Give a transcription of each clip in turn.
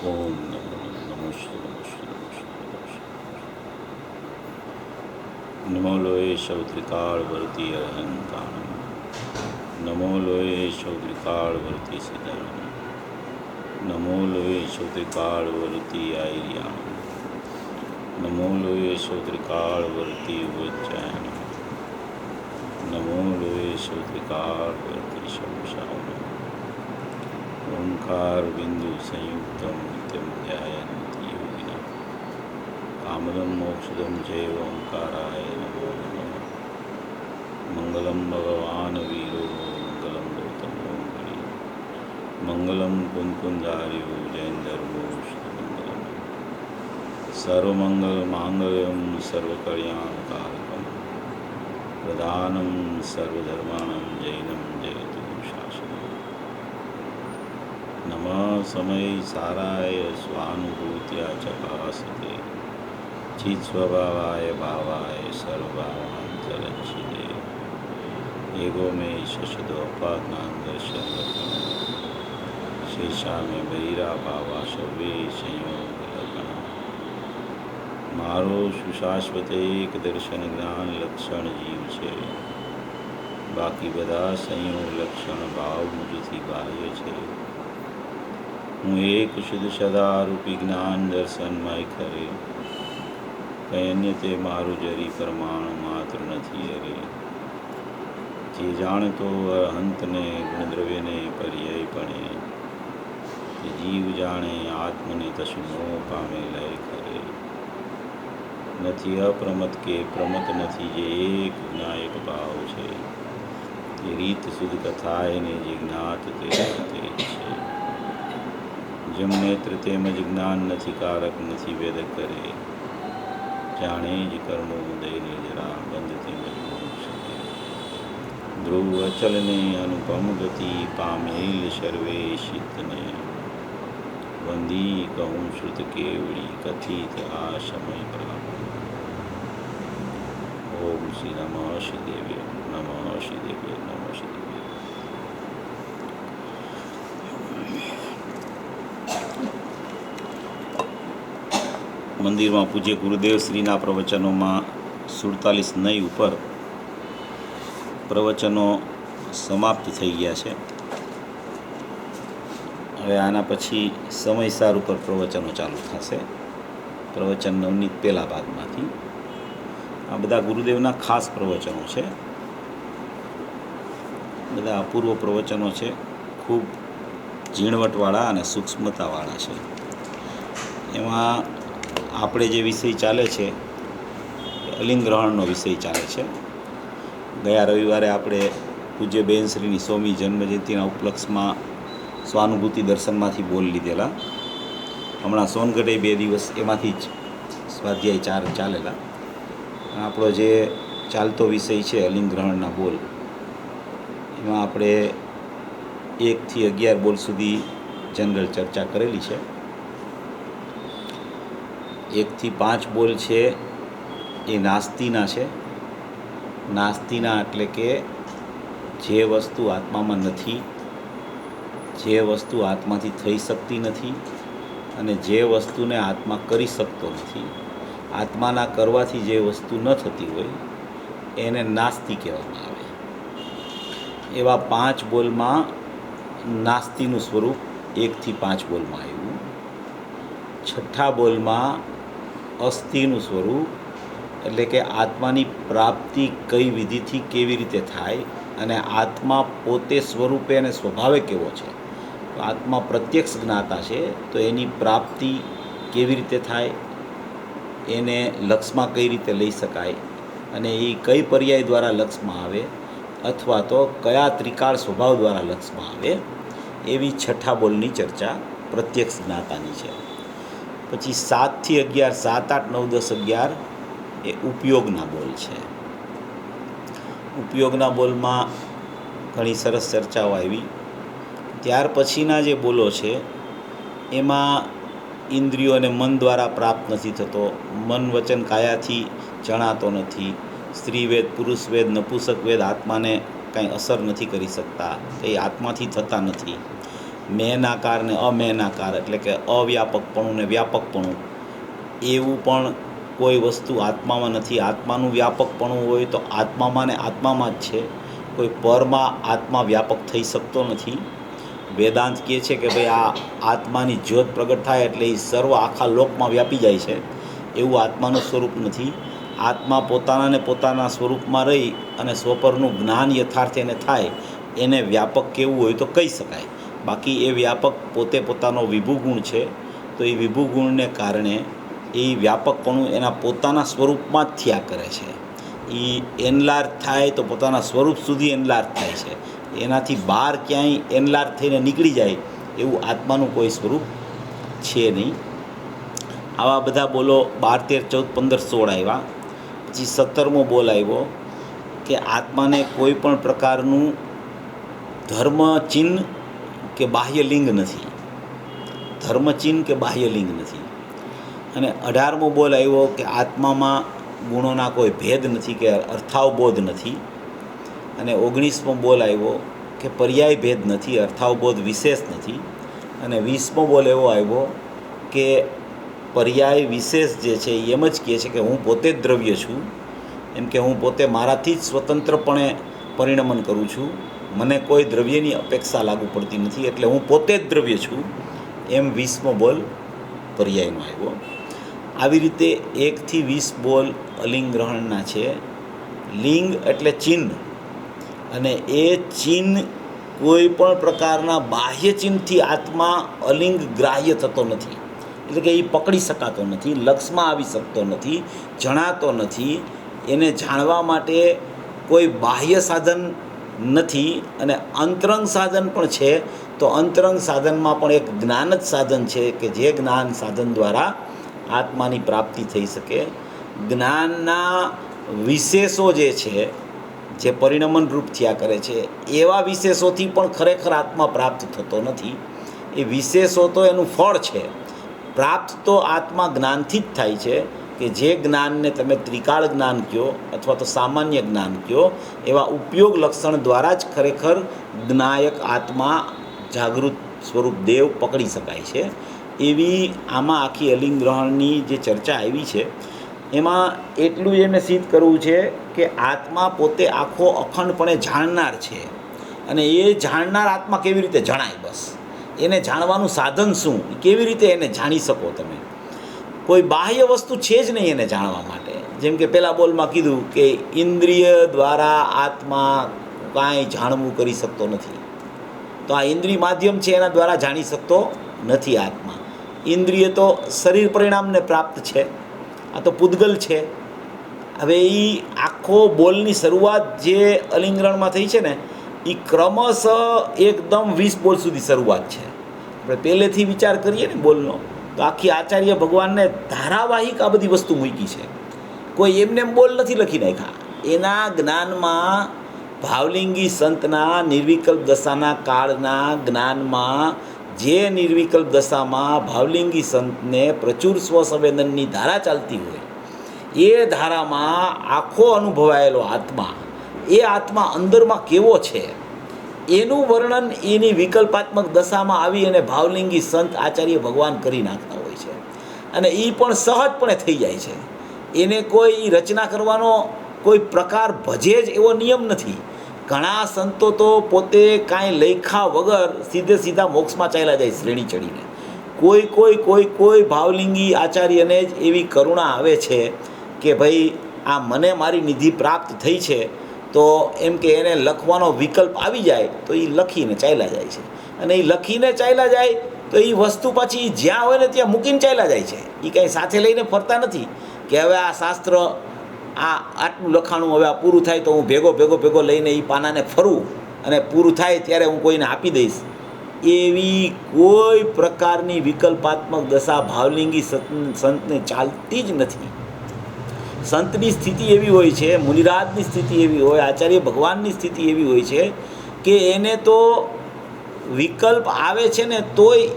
ઓમ નમો શ્રી નમો લોય શૌત્રિકાળ વર્તી અહંતાણમ નમો લોય શૌત્રિકાળ વર્તી સિદ્ધાણમ નમો લોય શૌત્રિકાળ વર્તી આયર્યાણમ નમો લોય શૌત્રિકાળ વર્તી ઉચ્ચાયનમ નમો લોય શૌત્રિકાળ વર્તી શંશાવનમ ઓંકાર બિંદુ સંયુક્તમ નિત્યમ ધ્યાયન્તિ યોગિના કામદમ મોક્ષદમ જૈવ ઓંકારાય નમો નમઃ મંગલમ ભગવાન વીરો મંગલમ ગૌતમો મુનિ મંગલમ કુંકુંધાર્યો જૈનધર્મો મંગલમ સર્વમંગલ માંગલ્યમ સર્વકલ્યાણકારકમ પ્રધાનમ સર્વધર્માણમ જૈનમ જયતુ શાસનમ નમઃ સમય સારાય સ્વાનુભૂત્યા ચકાસતે ચિત્ સ્વભાવાય ભાવાય સર્વભાવાંતરચ્છિદે એગો મે શશદો અપાજ્ઞાન દર્શન લક્ષણ શેષા મે બહિરા ભાવા સર્વે સંયોગ લક્ષણ મારો સુશાશ્વત એક દર્શન જ્ઞાન લક્ષણ જીવ છે, બાકી બધા સંયોગ લક્ષણ ભાવ મુજથી બાહ્ય છે. હું એક શુદ્ધ સદારૂપી જ્ઞાન દર્શનમય ખરે, કંઈ અન્ય તે મારું જરી પ્રમાણ માત્ર નથી. અરે જે જાણતો અહંતને ગુણદ્રવ્યને પર્યાયપણે, તે જીવ જાણે આત્મને તસમો પામે લય ખરે. નથી અપ્રમત કે પ્રમત નથી, જે એક જ્ઞાયક ભાવ છે. તે રીત શુદ્ધ કથા એને જે જ્ઞાત તે છે. જેમ નેત્ર તેમજ જ્ઞાન નથી, કારક નથી વેદ કરે. જાણે જ કર્મો ઉદયને જરા બંધ તેમજ મોક્ષ દે. ધ્રુવ અચલને અનુપમ ગતિ પામેલ સર્વે શિતને. વંદી કહું શ્રુત કેવળી કથિત આ સમય પ્રાપ્ત. ઓમ શ્રી નમઃ શ્રી દેવે નમઃ શ્રી દેવે નમઃ શ્રી દેવે. મંદિરમાં પૂજ્ય ગુરુદેવ શ્રીના પ્રવચનોમાં 47 નય ઉપર પ્રવચનો સમાપ્ત થઈ ગયા છે. હવે આના પછી સમયસાર ઉપર પ્રવચનો ચાલુ થશે. પ્રવચન નવનીત પહેલા ભાગમાંથી આ બધા ગુરુદેવના ખાસ પ્રવચનો છે. બધા અપૂર્વ પ્રવચનો છે, ખૂબ ઝીણવટવાળા અને સૂક્ષ્મતાવાળા છે. એમાં આપણે જે વિષય ચાલે છે એ અલિંગ ગ્રહણનો વિષય ચાલે છે. ગયા રવિવારે આપણે પૂજ્ય બેનશ્રીની 100મી જન્મજયંતિના ઉપલક્ષમાં સ્વાનુભૂતિ દર્શનમાંથી બોલ લીધેલા. હમણાં સોનગઢે 2 દિવસ એમાંથી જ સ્વાધ્યાય 4 ચાલેલા. આપણો જે ચાલતો વિષય છે અલિંગ ગ્રહણના બોલ, એમાં આપણે 1 થી 11 બોલ સુધી જનરલ ચર્ચા કરેલી છે. 1 થી 5 બોલ છે એ નાસ્તિના છે. નાસ્તિના એટલે કે જે વસ્તુ આત્મામાં નથી, જે વસ્તુ આત્માથી થઈ શકતી નથી, અને જે વસ્તુને આત્મા કરી શકતો નથી, આત્માના કરવાથી જે વસ્તુ ન થતી હોય એને નાસ્તિ કહેવામાં આવે. એવા 5 બોલમાં નાસ્તિનું સ્વરૂપ 1 થી 5 બોલમાં આવ્યું. 6ઠ્ઠા બોલમાં અસ્થિનું સ્વરૂપ, એટલે કે આત્માની પ્રાપ્તિ કઈ વિધિથી કેવી રીતે થાય, અને આત્મા પોતે સ્વરૂપે અને સ્વભાવે કેવો છે. તો આત્મા પ્રત્યક્ષ જ્ઞાતા છે, તો એની પ્રાપ્તિ કેવી રીતે થાય, એને લક્ષમાં કઈ રીતે લઈ શકાય, અને એ કઈ પર્યાય દ્વારા લક્ષમાં આવે, અથવા તો કયા ત્રિકાળ સ્વભાવ દ્વારા લક્ષમાં આવે, એવી 6ઠ્ઠા બોલની ચર્ચા પ્રત્યક્ષ જ્ઞાતાની છે. પછી 7 થી 11, 7, 8, 9, 10, 11 એ ઉપયોગના બોલ છે. ઉપયોગના બોલમાં ઘણી સરસ ચર્ચાઓ આવી. ત્યાર પછીના જે બોલો છે એમાં ઇન્દ્રિયો અને મન દ્વારા પ્રાપ્ત નથી થતો, મન વચન કાયાથી જણાતો નથી, સ્ત્રી વેદ પુરુષ વેદ નપુંસક વેદ આત્માને કાંઈ અસર નથી કરી શકતા, એ આત્માથી થતા નથી. મેનાકાર ને અમેનાકાર એટલે કે અવ્યાપકપણું ને વ્યાપકપણું, એવું પણ કોઈ વસ્તુ આત્મામાં નથી. આત્માનું વ્યાપકપણું હોય તો આત્મામાં ને આત્મામાં જ છે. કોઈ પરમાં આત્મા વ્યાપક થઈ શકતો નથી. વેદાંત કહે છે કે ભાઈ આ આત્માની જ્યોત પ્રગટ થાય એટલે એ સર્વ આખા લોકમાં વ્યાપી જાય છે. એવું આત્માનું સ્વરૂપ નથી. આત્મા પોતાના ને પોતાના સ્વરૂપમાં રહી અને સ્વપરનું જ્ઞાન યથાર્થ એને થાય, એને વ્યાપક કહેવું હોય તો કહી શકાય. બાકી એ વ્યાપક પોતે પોતાનો વિભુ ગુણ છે. તો એ વિભુ ગુણને કારણે એ વ્યાપકપણું એના પોતાના સ્વરૂપમાં જ થયા કરે છે. એ એનલાર્જ થાય તો પોતાના સ્વરૂપ સુધી એનલાર્જ થાય છે. એનાથી બહાર ક્યાંય એનલાર્જ થઈને નીકળી જાય એવું આત્માનું કોઈ સ્વરૂપ છે નહીં. આવા બધા બોલો 12, 13, 14, 15, 16 આવ્યા. પછી 17મો બોલ આવ્યો કે આત્માને કોઈ પણ પ્રકારનું ધર્મ ચિહ્ન કે બાહ્ય લિંગ નથી. ધર્મ ચિહ્ન કે બાહ્ય લિંગ નથી. અને 18મો બોલ આવ્યો કે આત્મામાં ગુણોના કોઈ ભેદ નથી કે અર્થાવબોધ નથી. અને 19મો બોલ આવ્યો કે પર્યાય ભેદ નથી, અર્થાવબોધ વિશેષ નથી. અને 20મો બોલ એવો આવ્યો કે પર્યાય વિશેષ જે છે એ એમ જ કહે છે કે હું પોતે જ દ્રવ્ય છું, એમ કે હું પોતે મારાથી જ સ્વતંત્રપણે પરિણમન કરું છું, મને કોઈ દ્રવ્યની અપેક્ષા લાગુ પડતી નથી, એટલે હું પોતે જ દ્રવ્ય છું. એમ 20મો બોલ પર્યાયનો આવ્યો. આવી રીતે 1 થી 20 બોલ અલિંગ ગ્રહણના છે. લિંગ એટલે ચિહ્ન, અને એ ચિહ્ન કોઈ પણ પ્રકારના બાહ્ય ચિહ્નથી આત્મા અલિંગ ગ્રાહ્ય થતો નથી. એટલે કે એ પકડી શકાતો નથી, લક્ષમાં આવી શકતો નથી, જણાતો નથી. એને જાણવા માટે કોઈ બાહ્ય સાધન નથી. અને અંતરંગ સાધન પણ છે, તો અંતરંગ સાધનમાં પણ એક જ્ઞાન જ સાધન છે કે જે જ્ઞાન સાધન દ્વારા આત્માની પ્રાપ્તિ થઈ શકે. જ્ઞાનના વિશેષો જે છે, જે પરિણમન રૂપ થયા કરે છે, એવા વિશેષોથી પણ ખરેખર આત્મા પ્રાપ્ત થતો નથી. એ વિશેષો તો એનું ફળ છે. પ્રાપ્ત તો આત્મા જ્ઞાનથી જ થાય છે, કે જે જ્ઞાનને તમે ત્રિકાળ જ્ઞાન કહો અથવા તો સામાન્ય જ્ઞાન કહો, એવા ઉપયોગ લક્ષણ દ્વારા જ ખરેખર જ્ઞાયક આત્મા જાગૃત સ્વરૂપ દેવ પકડી શકાય છે. એવી આમાં આખી અલિંગ ગ્રહણની જે ચર્ચા આવી છે, એમાં એટલું જ એને સિદ્ધ કરવું છે કે આત્મા પોતે આખો અખંડપણે જાણનાર છે. અને એ જાણનાર આત્મા કેવી રીતે જણાય? બસ એને જાણવાનું સાધન શું? કેવી રીતે એને જાણી શકો તમે? કોઈ બાહ્ય વસ્તુ છે જ નહીં એને જાણવા માટે. જેમ કે પહેલાં બોલમાં કીધું કે ઇન્દ્રિય દ્વારા આત્મા કાંઈ જાણવું કરી શકતો નથી. તો આ ઇન્દ્રિય માધ્યમ છે, એના દ્વારા જાણી શકતો નથી આત્મા. ઇન્દ્રિય તો શરીર પરિણામને પ્રાપ્ત છે, આ તો પૂદગલ છે. હવે એ આખો બોલની શરૂઆત જે અલિંગરણમાં થઈ છે ને, એ ક્રમશઃ એકદમ 20 બોલ સુધી શરૂઆત છે. આપણે પહેલેથી વિચાર કરીએ ને બોલનો, તો આખી આચાર્ય ભગવાનને ધારાવાહિક આ બધી વસ્તુ મૂકી છે. કોઈ એમને બોલ નથી લખી નાખ્યા. એના જ્ઞાનમાં ભાવલિંગી સંતના નિર્વિકલ્પ દશાના કાળના જ્ઞાનમાં જે નિર્વિકલ્પ દશામાં ભાવલિંગી સંતને પ્રચુર સ્વસંવેદનની ધારા ચાલતી હોય, એ ધારામાં આખો અનુભવાયેલો આત્મા, એ આત્મા અંદરમાં કેવો છે એનું વર્ણન એની વિકલ્પાત્મક દશામાં આવી અને ભાવલિંગી સંત આચાર્ય ભગવાન કરી નાખતા હોય છે. અને એ પણ સહજપણે થઈ જાય છે. એને કોઈ રચના કરવાનો કોઈ પ્રકાર ભજે જ એવો નિયમ નથી. ઘણા સંતો તો પોતે કાંઈ લેખા વગર સીધા મોક્ષમાં ચાલ્યા જાય શ્રેણી ચડીને. કોઈ ભાવલિંગી આચાર્યને જ એવી કરુણા આવે છે કે ભાઈ આ મને મારી નિધિ પ્રાપ્ત થઈ છે, તો એમ કે એને લખવાનો વિકલ્પ આવી જાય તો એ લખીને ચાલ્યા જાય છે. અને એ લખીને ચાલ્યા જાય તો એ વસ્તુ પાછી જ્યાં હોય ને ત્યાં મૂકીને ચાલ્યા જાય છે. એ કાંઈ સાથે લઈને ફરતા નથી કે હવે આ શાસ્ત્ર આટલું લખાણું, હવે આ પૂરું થાય તો હું ભેગો લઈને એ પાનાને ફરું અને પૂરું થાય ત્યારે હું કોઈને આપી દઈશ. એવી કોઈ પ્રકારની વિકલ્પાત્મક દશા ભાવલિંગી સંતને ચાલતી જ નથી. સંતની સ્થિતિ એવી હોય છે, મુનિરાજની સ્થિતિ એવી હોય, આચાર્ય ભગવાનની સ્થિતિ એવી હોય છે કે એને તો વિકલ્પ આવે છે ને તોય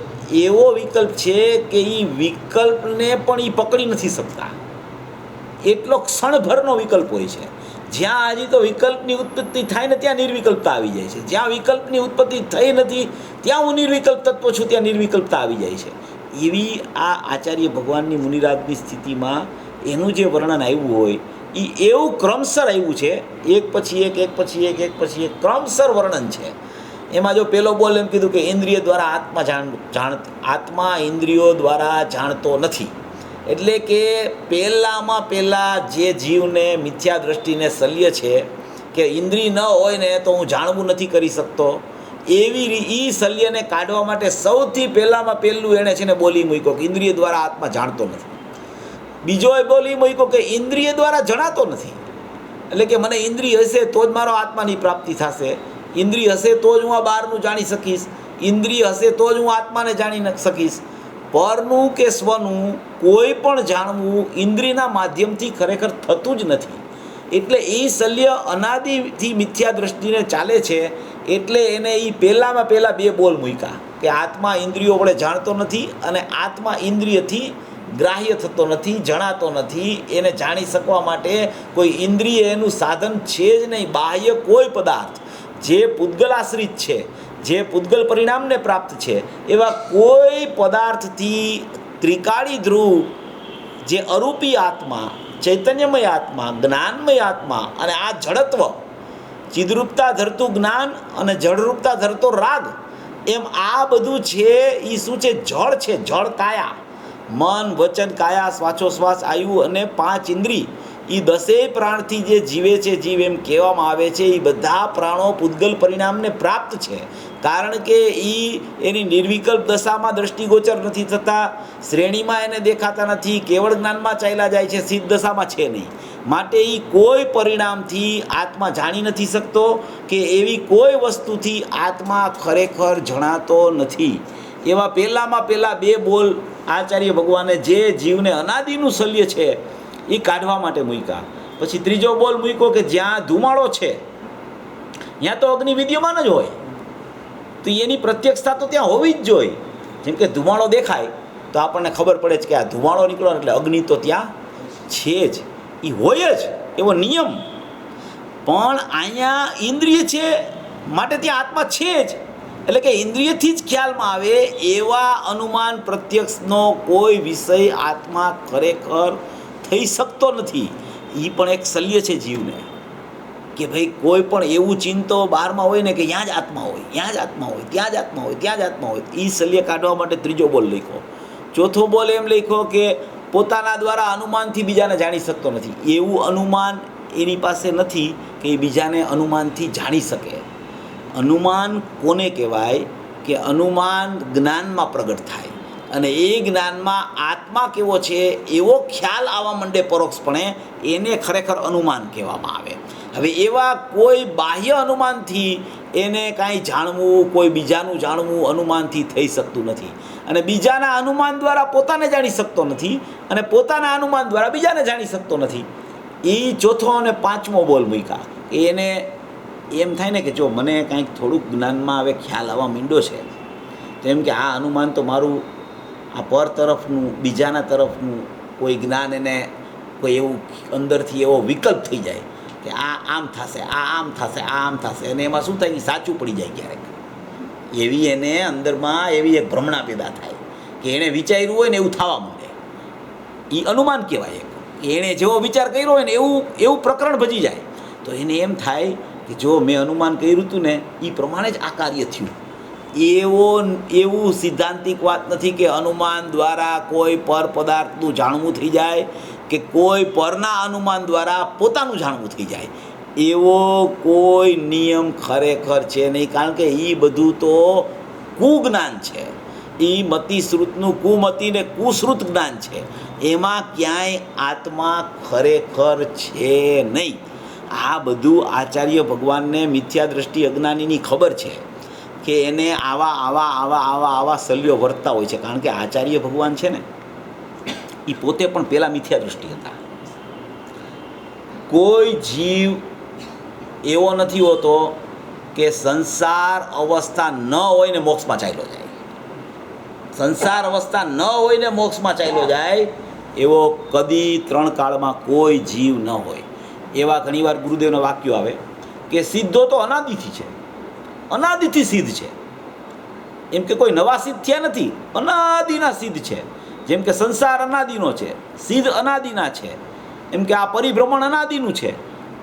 એવો વિકલ્પ છે કે એ વિકલ્પને પણ એ પકડી નથી શકતા. એટલો ક્ષણભરનો વિકલ્પ હોય છે. જ્યાં હજી તો વિકલ્પની ઉત્પત્તિ થાય ને ત્યાં નિર્વિકલ્પતા આવી જાય છે, જ્યાં વિકલ્પની ઉત્પત્તિ થઈ નથી ત્યાં હું નિર્વિકલ્પ તત્વ છું, ત્યાં નિર્વિકલ્પતા આવી જાય છે. એવી આ આચાર્ય ભગવાનની મુનિરાજની સ્થિતિમાં એનું જે વર્ણન આવ્યું હોય એ એવું ક્રમસર આવ્યું છે, એક પછી એક, એક પછી એક, એક પછી એક ક્રમસર વર્ણન છે. એમાં જો પહેલો બોલ એમ કીધું કે ઇન્દ્રિય દ્વારા આત્મા ઇન્દ્રિયો દ્વારા જાણતો નથી, એટલે કે પહેલાં જે જીવને મિથ્યા દ્રષ્ટિને શલ્ય છે કે ઇન્દ્રિય ન હોય ને તો હું જાણવું નથી કરી શકતો, એવી એ શલ્યને કાઢવા માટે સૌથી પહેલું એણે છે ને બોલી મૂક્યો કે ઇન્દ્રિય દ્વારા આત્મા જાણતો નથી. બીજો એ બોલી મૂક્યો કે ઇન્દ્રિય દ્વારા જણાતો નથી, એટલે કે મને ઇન્દ્રિય હશે તો જ મારો આત્માની પ્રાપ્તિ થશે, ઇન્દ્રિય હશે તો જ હું આ બહારનું જાણી શકીશ, ઇન્દ્રિય હશે તો જ હું આત્માને જાણી શકીશ. પરનું કે સ્વનું કોઈ પણ જાણવું ઇન્દ્રિયના માધ્યમથી ખરેખર થતું જ નથી. એટલે એ શલ્ય અનાદિથી મિથ્યા દ્રષ્ટિને ચાલે છે, એટલે એને એ પહેલાં બે બોલ મૂક્યા કે આત્મા ઇન્દ્રિયો વડે જાણતો નથી અને આત્મા ઇન્દ્રિયથી ગ્રાહ્ય થતો નથી, જણાતો નથી. એને જાણી શકવા માટે કોઈ ઇન્દ્રિય એનું સાધન છે જ નહીં. બાહ્ય કોઈ પદાર્થ જે પૂતગલાશ્રિત છે, જે પૂતગલ પરિણામને પ્રાપ્ત છે, એવા કોઈ પદાર્થથી ત્રિકાળી ધ્રુવ જે અરૂપી આત્મા, ચૈતન્યમય આત્મા, જ્ઞાનમય આત્મા અને આ જડત્વ, ચિદરૂપતા ધરતું જ્ઞાન અને જળરૂપતા ધરતો રાગ, એમ આ બધું છે એ શું છે? જળ છે, જળ કાયા. મન, વચન, કાયા, શ્વાસોશ્વાસ, આયુ અને 5 ઇન્દ્રિય, એ 10 પ્રાણથી જે જીવે છે, જીવ એમ કહેવામાં આવે છે, એ બધા પ્રાણો પૂતગલ પરિણામને પ્રાપ્ત છે. કારણ કે એની નિર્વિકલ્પ દશામાં દ્રષ્ટિગોચર નથી થતા, શ્રેણીમાં એને દેખાતા નથી, કેવળ જ્ઞાનમાં ચાલ્યા જાય છે, સિદ્ધ દશામાં છે નહીં. માટે એ કોઈ પરિણામથી આત્મા જાણી નથી શકતો કે એવી કોઈ વસ્તુથી આત્મા ખરેખર જણાતો નથી. એવા પહેલાં બે બોલ આચાર્ય ભગવાને જે જીવને અનાદિનું શલ્ય છે એ કાઢવા માટે મૂક્યા. પછી ત્રીજો બોલ મૂક્યો કે જ્યાં ધુમાડો છે ત્યાં તો અગ્નિ વિદ્યમાન જ હોય, તો એની પ્રત્યક્ષતા તો ત્યાં હોવી જ જોઈએ. જેમ કે ધુમાડો દેખાય તો આપણને ખબર પડે છે કે આ ધુમાડો નીકળ્યો એટલે અગ્નિ તો ત્યાં છે જ, એ હોય જ, એવો નિયમ. પણ અહીંયા ઇન્દ્રિય છે માટે ત્યાં આત્મા છે જ, એટલે કે ઇન્દ્રિયથી જ ખ્યાલમાં આવે એવા અનુમાન પ્રત્યક્ષનો કોઈ વિષય આત્મા ખરેખર થઈ શકતો નથી. એ પણ એક શલ્ય છે જીવને કે ભાઈ કોઈ પણ એવું ચિંતો બહારમાં હોય ને કે ત્યાં જ આત્મા હોય, ત્યાં જ આત્મા હોય, ત્યાં જ આત્મા હોય, ત્યાં જ આત્મા હોય. એ શલ્ય કાઢવા માટે ત્રીજો બોલ લખ્યો. ચોથો બોલ એમ લખ્યો કે પોતાના દ્વારા અનુમાનથી બીજાને જાણી શકતો નથી. એવું અનુમાન એની પાસે નથી કે એ બીજાને અનુમાનથી જાણી શકે. અનુમાન કોને કહેવાય? કે અનુમાન જ્ઞાનમાં પ્રગટ થાય અને એ જ્ઞાનમાં આત્મા કેવો છે એવો ખ્યાલ આવવા માંડે પરોક્ષપણે, એને ખરેખર અનુમાન કહેવામાં આવે. હવે એવા કોઈ બાહ્ય અનુમાનથી એને કાંઈ જાણવું, કોઈ બીજાનું જાણવું અનુમાનથી થઈ શકતું નથી. અને બીજાના અનુમાન દ્વારા પોતાને જાણી શકતો નથી અને પોતાના અનુમાન દ્વારા બીજાને જાણી શકતો નથી. એ ચોથો અને પાંચમો બોલ મૂક્યા. એને એમ થાય ને કે જો મને કાંઈક થોડુંક જ્ઞાનમાં હવે ખ્યાલ આવવા માંડ્યો છે, તો એમ કે આ અનુમાન તો મારું આ પર તરફનું, બીજાના તરફનું કોઈ જ્ઞાન એને કોઈ એવું અંદરથી એવો વિકલ્પ થઈ જાય કે આ આમ થશે, આ આમ થશે, આ આમ થશે, અને એમાં શું થાય? સાચું પડી જાય ક્યારેક. એવી એને અંદરમાં એવી એક ભ્રમણા પેદા થાય કે એણે વિચાર્યું હોય ને એવું થવા માંડે. એ અનુમાન કહેવાય. કે એણે જેવો વિચાર કર્યો હોય ને એવું પ્રકરણ ભજી જાય. તો એને એમ થાય કે જો મેં અનુમાન કર્યું હતું ને એ પ્રમાણે જ આ કાર્ય થયું. એવું સિદ્ધાંતિક વાત નથી કે અનુમાન દ્વારા કોઈ પર પદાર્થનું જાણવું થઈ જાય કે કોઈ પરના અનુમાન દ્વારા પોતાનું જાણવું થઈ જાય. એવો કોઈ નિયમ ખરેખર છે નહીં. કારણ કે એ બધું તો કુજ્ઞાન છે. એ મતિ શ્રુતનું કુમતિ ને કુશ્રુત જ્ઞાન છે. એમાં ક્યાંય આત્મા ખરેખર છે નહીં. આ બધું આચાર્ય ભગવાનને મિથ્યા દ્રષ્ટિ અજ્ઞાનીની ખબર છે કે એને આવા શલ્યો વર્તતા હોય છે. કારણ કે આચાર્ય ભગવાન છે ને એ પોતે પણ પહેલાં મિથ્યા દ્રષ્ટિ હતા. કોઈ જીવ એવો નથી હોતો કે સંસાર અવસ્થા ન હોય ને મોક્ષમાં ચાલ્યો જાય. સંસાર અવસ્થા ન હોય ને મોક્ષમાં ચાલ્યો જાય એવો કદી 3 કાળમાં કોઈ જીવ ન હોય. એવા ઘણીવાર ગુરુદેવના વાક્યો આવે કે સિદ્ધો તો અનાદિથી છે, અનાદિથી સિદ્ધ છે. એમ કે કોઈ નવા સિદ્ધ થયા નથી, અનાદિના સિદ્ધ છે. જેમ કે સંસાર અનાદિનો છે, સિદ્ધ અનાદિના છે. એમ કે આ પરિભ્રમણ અનાદિનું છે.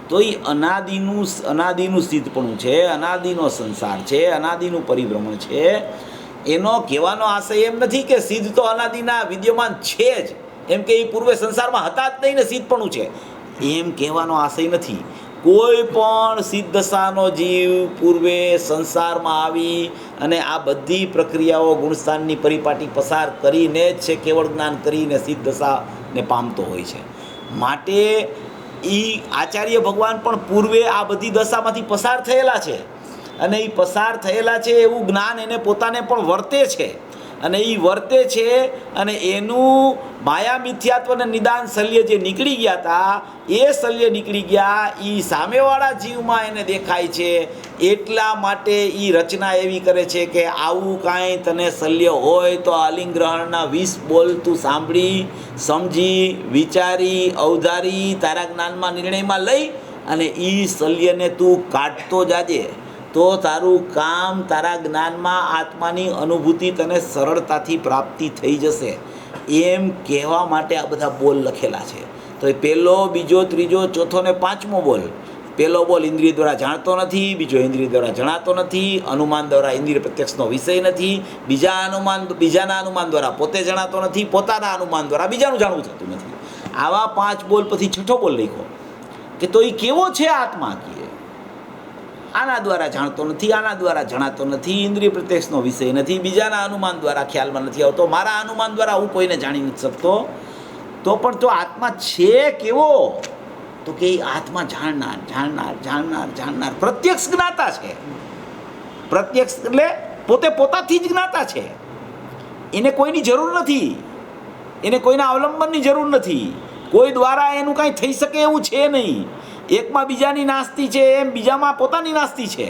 તો એ અનાદિનું સિદ્ધપણું છે, અનાદિનો સંસાર છે, અનાદિનું પરિભ્રમણ છે. એનો કહેવાનો આશય એમ નથી કે સિદ્ધ તો અનાદિના વિદ્યમાન છે જ, એમ કે એ પૂર્વે સંસારમાં હતા જ નહીં ને સિદ્ધપણું છે, એમ કહેવાનો આશય નથી. કોઈ પણ સિદ્ધ દશાનો જીવ પૂર્વે સંસારમાં આવી અને આ બધી પ્રક્રિયાઓ ગુણસ્થાનની પરિપાટી પસાર કરીને જ છે, કેવળ જ્ઞાન કરીને સિદ્ધ દશાને પામતો હોય છે. માટે એ આચાર્ય ભગવાન પણ પૂર્વે આ બધી દશામાંથી પસાર થયેલા છે અને એ પસાર થયેલા છે એવું જ્ઞાન એને પોતાને પણ વર્તે છે. અને એ વર્તે છે અને એનું માયા મિથ્યાત્વને નિદાન શલ્ય જે નીકળી ગયા હતા એ શલ્ય નીકળી ગયા એ સામેવાળા જીવમાં એને દેખાય છે. એટલા માટે એ રચના એવી કરે છે કે આવું કાંઈ તને શલ્ય હોય તો આલિંગ્રહણના 20 બોલ તું સાંભળી, સમજી, વિચારી, અવધારી, તારા જ્ઞાનમાં નિર્ણયમાં લઈ અને એ શલ્યને તું કાઢતો જાજે. તો તારું કામ, તારા જ્ઞાનમાં આત્માની અનુભૂતિ તને સરળતાથી પ્રાપ્તિ થઈ જશે. એમ કહેવા માટે આ બધા બોલ લખેલા છે. તો એ પહેલો, બીજો, ત્રીજો, ચોથો ને પાંચમો બોલ. પહેલો બોલ ઇન્દ્રિય દ્વારા જાણતો નથી, બીજો ઇન્દ્રિય દ્વારા જણાતો નથી, અનુમાન દ્વારા ઇન્દ્રિય પ્રત્યક્ષનો વિષય નથી, બીજાના અનુમાન દ્વારા પોતે જણાતો નથી, પોતાના અનુમાન દ્વારા બીજાનું જાણવું થતું નથી. આવા 5 બોલ પછી છઠ્ઠો બોલ લખ્યો કે તો એ કેવો છે આત્મા, કે આના દ્વારા જાણતો નથી, આના દ્વારા જણાતો નથી, ઇન્દ્રિય પ્રત્યક્ષનો વિષય નથી, બીજાના અનુમાન દ્વારા ખ્યાલમાં નથી આવતો, મારા અનુમાન દ્વારા હું કોઈને જાણી નથી શકતો. તો પણ તો આત્મા છે કેવો? તો કે આત્મા જાણનાર, જાણનાર, જાણનાર, જાણનાર, પ્રત્યક્ષ જ્ઞાતા છે. પ્રત્યક્ષ એટલે પોતે પોતાથી જ જ્ઞાતા છે. એને કોઈની જરૂર નથી, એને કોઈના અવલંબનની જરૂર નથી, કોઈ દ્વારા એનું કાંઈ થઈ શકે એવું છે નહીં. એકમાં બીજાની નાસ્તી છે એમ બીજામાં પોતાની નાસ્તી છે.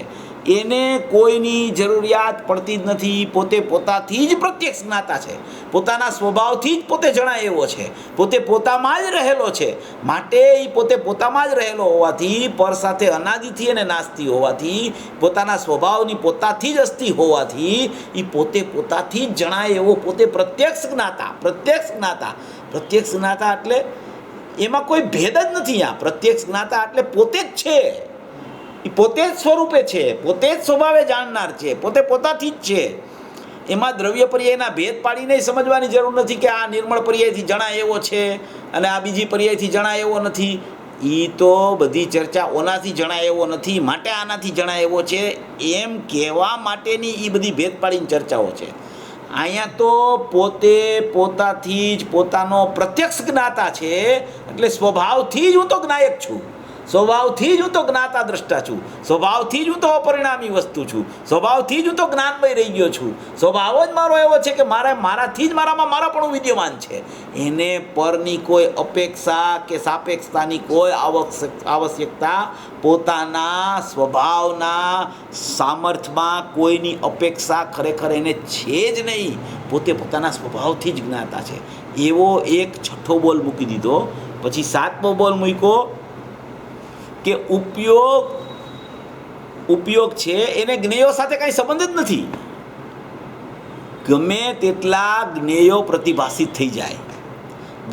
એને કોઈની જરૂરિયાત પડતી જ નથી. પોતે પોતાથી જ પ્રત્યક્ષ જ્ઞાતા છે, પોતાના સ્વભાવથી જ પોતે જણાય એવો છે, પોતે પોતામાં જ રહેલો છે. માટે એ પોતે પોતામાં જ રહેલો હોવાથી, પર સાથે અનાદિથી અને નાસ્તી હોવાથી, પોતાના સ્વભાવની પોતાથી જ અસ્થિ હોવાથી એ પોતે પોતાથી જ જણાય એવો પોતે પ્રત્યક્ષ જ્ઞાતા. પ્રત્યક્ષ જ્ઞાતા, પ્રત્યક્ષ જ્ઞાતા એટલે એમાં કોઈ ભેદ જ નથી. આ પ્રત્યક્ષ જ્ઞાતા એટલે પોતે જ છે, એ પોતે જ સ્વરૂપે છે, પોતે જ સ્વભાવે જાણનાર છે, પોતે પોતાથી જ છે. એમાં દ્રવ્ય પર્યાયના ભેદ પાડીને સમજવાની જરૂર નથી કે આ નિર્મળ પર્યાયથી જણાય એવો છે અને આ બીજી પર્યાયથી જણાય એવો નથી. એ તો બધી ચર્ચા ઓનાથી જણાય એવો નથી માટે આનાથી જણાય એવો છે એમ કહેવા માટેની એ બધી ભેદ પાડીને ચર્ચાઓ છે. અહીંયા તો પોતે પોતાથી જ પોતાનો પ્રત્યક્ષ જ્ઞાતા છે. એટલે સ્વભાવથી જ હું તો જ્ઞાયક છું, સ્વભાવથી જ હું તો જ્ઞાતા દ્રષ્ટા છું, સ્વભાવથી જ હું તો અપરિણામી વસ્તુ છું, સ્વભાવથી જ હું તો જ્ઞાનમય રહી ગયો છું. સ્વભાવ જ મારો એવો છે કે મારાથી જ મારામાં મારાપણું વિદ્યમાન છે. એને પરની કોઈ અપેક્ષા કે સાપેક્ષતાની કોઈ આવશ્યકતા પોતાના સ્વભાવના સામર્થ્યમાં કોઈની અપેક્ષા ખરેખર એને છે જ નહીં. પોતે પોતાના સ્વભાવથી જ જ્ઞાતા છે. એવો એક છઠ્ઠો બોલ મૂકી દીધો. પછી 7મો બોલ મૂક્યો કે ઉપયોગ છે એને જ્ઞેયો સાથે કાંઈ સંબંધ જ નથી. ગમે તેટલા જ્ઞેયો પ્રતિભાષિત થઈ જાય,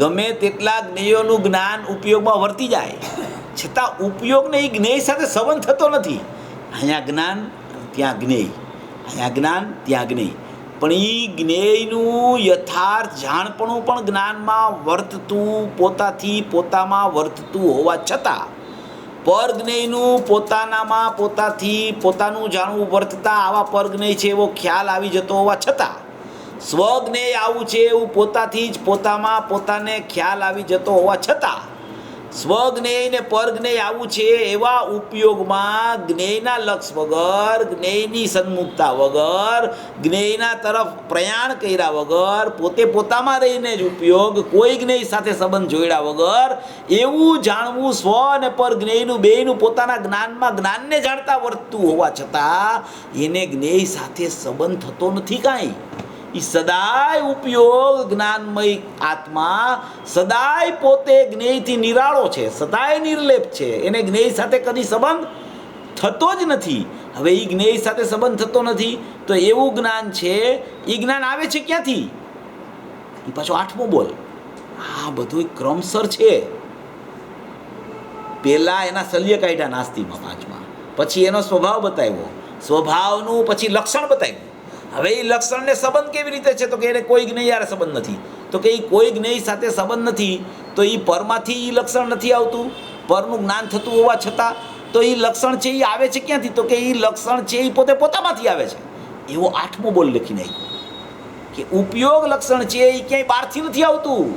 ગમે તેટલા જ્ઞેયોનું જ્ઞાન ઉપયોગમાં વર્તી જાય, છતાં ઉપયોગને એ જ્ઞેય સાથે સંબંધ થતો નથી. અહીંયા જ્ઞાન ત્યાં જ્ઞેય, અહીંયા જ્ઞાન ત્યાં જ્ઞેય. પણ એ જ્ઞેયનું યથાર્થ જાણપણું પણ જ્ઞાનમાં વર્તતું, પોતાથી પોતામાં વર્તતું હોવા છતાં પરજ્ઞેયનું પોતાનામાં પોતાથી પોતાનું જાણવું વર્તતા આવા પરજ્ઞેય છે એવો ખ્યાલ આવી જતો હોવા છતાં, સ્વજ્ઞેય આવું છે એવું પોતાથી જ પોતામાં પોતાને ખ્યાલ આવી જતો હોવા છતાં, સ્વજ્ઞેય ને પરજ્ઞેય આવું છે એવા ઉપયોગમાં જ્ઞેયના લક્ષ વગર, જ્ઞેયની સન્મુખતા વગર, જ્ઞેયના તરફ પ્રયાણ કર્યા વગર, પોતે પોતામાં રહીને જ ઉપયોગ, કોઈ જ્ઞેય સાથે સંબંધ જોડ્યા વગર એવું જાણવું સ્વ અને પર જ્ઞેયનું બેયનું પોતાના જ્ઞાનમાં જ્ઞાનને જાણતા વર્તતું હોવા છતાં એને જ્ઞેય સાથે સંબંધ થતો નથી કાંઈ. એ એ સદાય ઉપયોગ જ્ઞાનમય આત્મા સદાય પોતે જ્ઞેયથી નિરાળો છે, સદાય નિર્લેપ છે, એને જ્ઞેય સાથે કદી સંબંધ થતો જ નથી. હવે એ જ્ઞેય સાથે સંબંધ થતો નથી તો એવું જ્ઞાન છે, એ જ્ઞાન આવે છે ક્યાંથી? એ પાછો આઠમો બોલ. આ બધું ક્રમસર છે. પહેલા એના શલ્ય કાઢ્યા નાસ્તિમાં પાંચમાં, પછી એનો સ્વભાવ બતાવ્યો, સ્વભાવનું પછી લક્ષણ બતાવ્યું. હવે એ લક્ષણને સંબંધ કેવી રીતે છે? તો કે એને કોઈ જ્ઞેય યારે સંબંધ નથી. તો કે એ કોઈ જ્ઞેય સાથે સંબંધ નથી તો એ પરમાંથી એ લક્ષણ નથી આવતું, પરનું જ્ઞાન થતું હોવા છતાં. તો એ લક્ષણ છે એ આવે છે ક્યાંથી? તો કે એ લક્ષણ છે એ પોતે પોતામાંથી આવે છે. એવો આઠમો બોલ લખી નાખ્યો કે ઉપયોગ લક્ષણ છે એ ક્યાંય બહારથી નથી આવતું.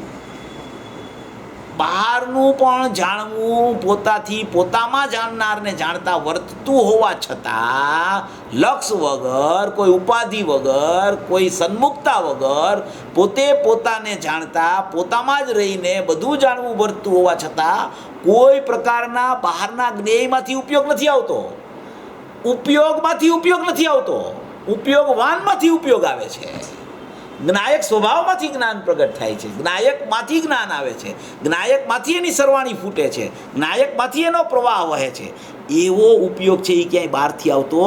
બહારનું પણ જાણવું પોતાથી પોતામાં જાણનારને જાણતા વર્તતું હોવા છતાં લક્ષ વગર, કોઈ ઉપાધિ વગર, કોઈ સન્મુખતા વગર પોતે પોતાને જાણતા પોતામાં જ રહીને બધું જાણવું વર્તતું હોવા છતાં કોઈ પ્રકારના બહારના જ્ઞેયમાંથી ઉપયોગ નથી આવતો, ઉપયોગમાંથી ઉપયોગ નથી આવતો, ઉપયોગવાનમાંથી ઉપયોગ આવે છે. જ્ઞાયક સ્વભાવમાંથી જ્ઞાન પ્રગટ થાય છે, જ્ઞાયકમાંથી જ્ઞાન આવે છે, જ્ઞાયકમાંથી એની સરવાણી ફૂટે છે, જ્ઞાયકમાંથી એનો પ્રવાહ વહે છે. એવો ઉપયોગ છે એ ક્યાંય બહારથી આવતો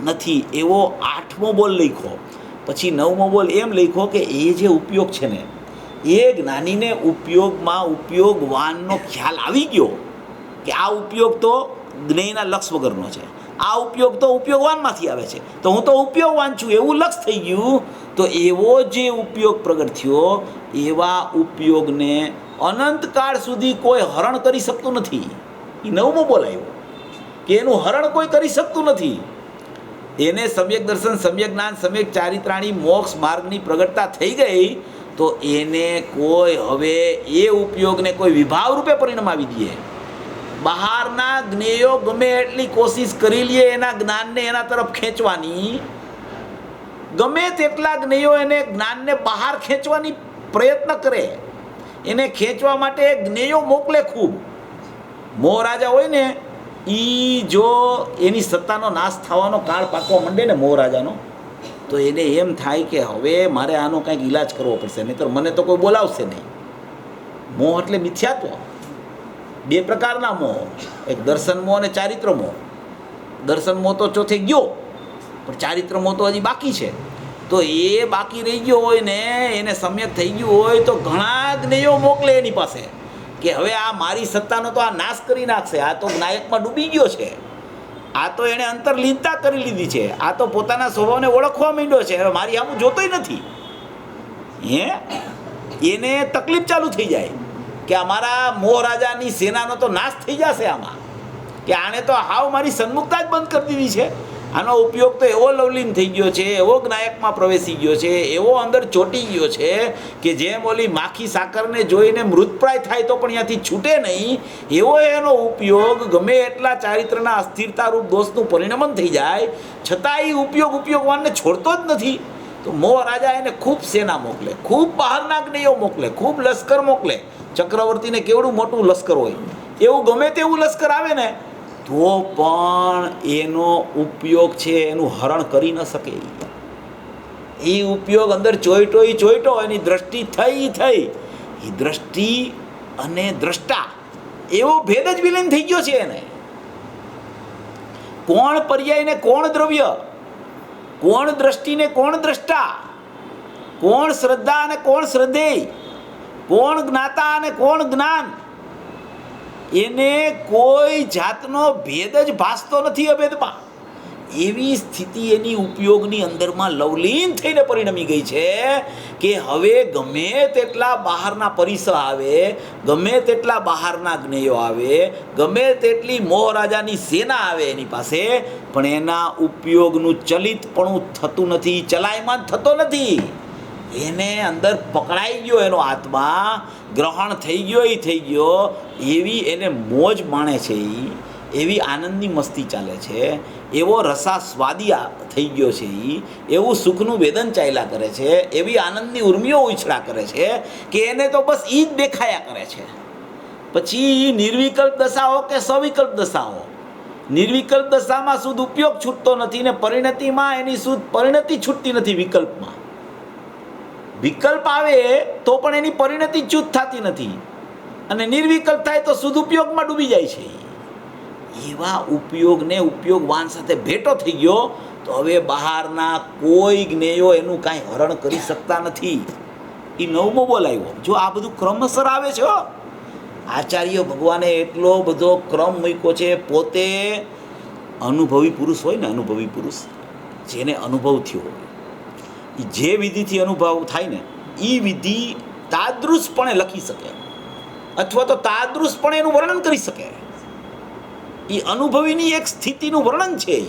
નથી. એવો આઠમો બોલ લખ્યો. પછી નવમો બોલ એમ લખ્યો કે એ જે ઉપયોગ છે ને એ જ્ઞાનીને ઉપયોગમાં ઉપયોગવાનનો ખ્યાલ આવી ગયો કે આ ઉપયોગ તો જ્ઞેયના લક્ષ વગરનો છે, આ ઉપયોગ તો ઉપયોગવાનમાંથી આવે છે, તો હું તો ઉપયોગવાન છું એવું લક્ષ થઈ ગયું. તો એવો જે ઉપયોગ પ્રગટ થયો એવા ઉપયોગને અનંતકાળ સુધી કોઈ હરણ કરી શકતું નથી. એ નવમો બોલાયો કે એનું હરણ કોઈ કરી શકતું નથી. એને સમ્યક દર્શન, સમ્યક જ્ઞાન, સમ્યક ચારિત્રાણી મોક્ષ માર્ગની પ્રગટતા થઈ ગઈ તો એને કોઈ હવે એ ઉપયોગને કોઈ વિભાવ રૂપે પરિણમાવી દે. બહારના જ્ઞેયો ગમે એટલી કોશિશ કરી લે એના જ્ઞાનને એના તરફ ખેંચવાની, ગમે તેટલા જ્ઞેયો એને જ્ઞાનને બહાર ખેંચવાની પ્રયત્ન કરે, એને ખેંચવા માટે જ્ઞેયો મોકલે ખૂબ. મોહ રાજા હોય ને એ જો એની સત્તાનો નાશ થવાનો કાળ પાકવા માંડે ને મોહ રાજાનો, તો એને એમ થાય કે હવે મારે આનો કંઈક ઈલાજ કરવો પડશે, નહીંતર મને તો કોઈ બોલાવશે નહીં. મોહ એટલે મિથ્યાત્વ. બે પ્રકારના મોહ, એક દર્શન મોહ અને ચારિત્ર મોહ. દર્શન મોહ તો ચોથે ગયો પણ ચારિત્ર મોહ તો હજી બાકી છે. તો એ બાકી રહી ગયો હોય ને એને સમ્યક થઈ ગયું હોય તો ઘણા જ્ઞેયો મોકલે એની પાસે કે હવે આ મારી સત્તાનો તો આ નાશ કરી નાખશે, આ તો નાયકમાં ડૂબી ગયો છે, આ તો એણે અંતરલીનતા કરી લીધી છે, આ તો પોતાના સ્વભાવને ઓળખવા માંડ્યો છે, હવે મારી આમ જોતોય નથી. એને તકલીફ ચાલુ થઈ જાય કે અમારા મોહ રાજાની સેનાનો તો નાશ થઈ જશે આમાં, કે આણે તો હાવ મારી સન્મુખતા જ બંધ કરી દીધી છે. આનો ઉપયોગ તો એવો લવલીન થઈ ગયો છે, એવો જ્ઞાયકમાં પ્રવેશી ગયો છે, એવો અંદર ચોંટી ગયો છે કે જેમ ઓલી માખી સાકરને જોઈને મૃતપ્રાય થાય તો પણ ત્યાંથી છૂટે નહીં, એવો એનો ઉપયોગ ગમે એટલા ચારિત્રના અસ્થિરતારૂપ દોષનું પરિણમન થઈ જાય છતાં એ ઉપયોગવાનને છોડતો જ નથી. તો મોહ રાજા એને ખૂબ સેના મોકલે, ખૂબ બહારના જ્ઞેયો મોકલે, ખૂબ લશ્કર મોકલે. ચક્રવર્તીને કેવડું મોટું લશ્કર હોય એવું ગમે તેવું લશ્કર આવે ને તો પણ એનો ઉપયોગ છે એનું હરણ કરી ન શકે. એ ઉપયોગ અંદર ચોઈટો એની દ્રષ્ટિ થઈ એ દ્રષ્ટિ અને દ્રષ્ટા એવો ભેદ જ વિલીન થઈ ગયો છે એને. કોણ પર્યાય ને કોણ દ્રવ્ય, કોણ દ્રષ્ટિ ને કોણ દ્રષ્ટા, કોણ શ્રદ્ધા અને કોણ શ્રદ્ધેય, કોણ જ્ઞાતા અને કોણ જ્ઞાન, એને કોઈ જાતનો ભેદ જ ભાસતો નથી અભેદમાં. એવી સ્થિતિ એની ઉપયોગની અંદરમાં લવલીન થઈને પરિણમી ગઈ છે કે હવે ગમે તેટલા બહારના પરિસર આવે, ગમે તેટલા બહારના જ્ઞેયો આવે, ગમે તેટલી મોહ રાજાની સેના આવે એની પાસે, પણ એના ઉપયોગનું ચલિતપણું થતું નથી, ચલાયમાન થતો નથી. એને અંદર પકડાઈ ગયો એનો આત્મા, ગ્રહણ થઈ ગયો એવી એને મોજ માણે છે, એવી આનંદની મસ્તી ચાલે છે, એવો રસાસ્વાદી થઈ ગયો છે, એવું સુખનું વેદન ચાલ્યા કરે છે, એવી આનંદની ઉર્મિઓ ઉછળા કરે છે કે એને તો બસ એ જ દેખાયા કરે છે. પછી નિર્વિકલ્પ દશાઓ કે સવિકલ્પ દશાઓ, નિર્વિકલ્પ દશામાં શુદ્ધ ઉપયોગ છૂટતો નથી ને પરિણતિમાં એની શુદ્ધ પરિણતિ છૂટતી નથી વિકલ્પમાં. વિકલ્પ આવે તો પણ એની પરિણતિ ચૂત થતી નથી, અને નિર્વિકલ્પ થાય તો શુદ્ધ ઉપયોગમાં ડૂબી જાય છે. એવા ઉપયોગને ઉપયોગવાન સાથે ભેટો થઈ ગયો તો હવે બહારના કોઈ જ્ઞેયો એનું કાંઈ હરણ કરી શકતા નથી. એ નવમો બોલાવ્યો. જો આ બધું ક્રમસર આવે છે. આચાર્ય ભગવાને એટલો બધો ક્રમ મૂક્યો છે. પોતે અનુભવી પુરુષ હોય ને, અનુભવી પુરુષ જેને અનુભવ થયો હોય, જે વિધિથી અનુભવ થાય ને એ વિધિ તાદૃશપણે લખી શકે અથવા તો તાદૃશપણે એનું વર્ણન કરી શકે. એ અનુભવીની એક સ્થિતિનું વર્ણન છે.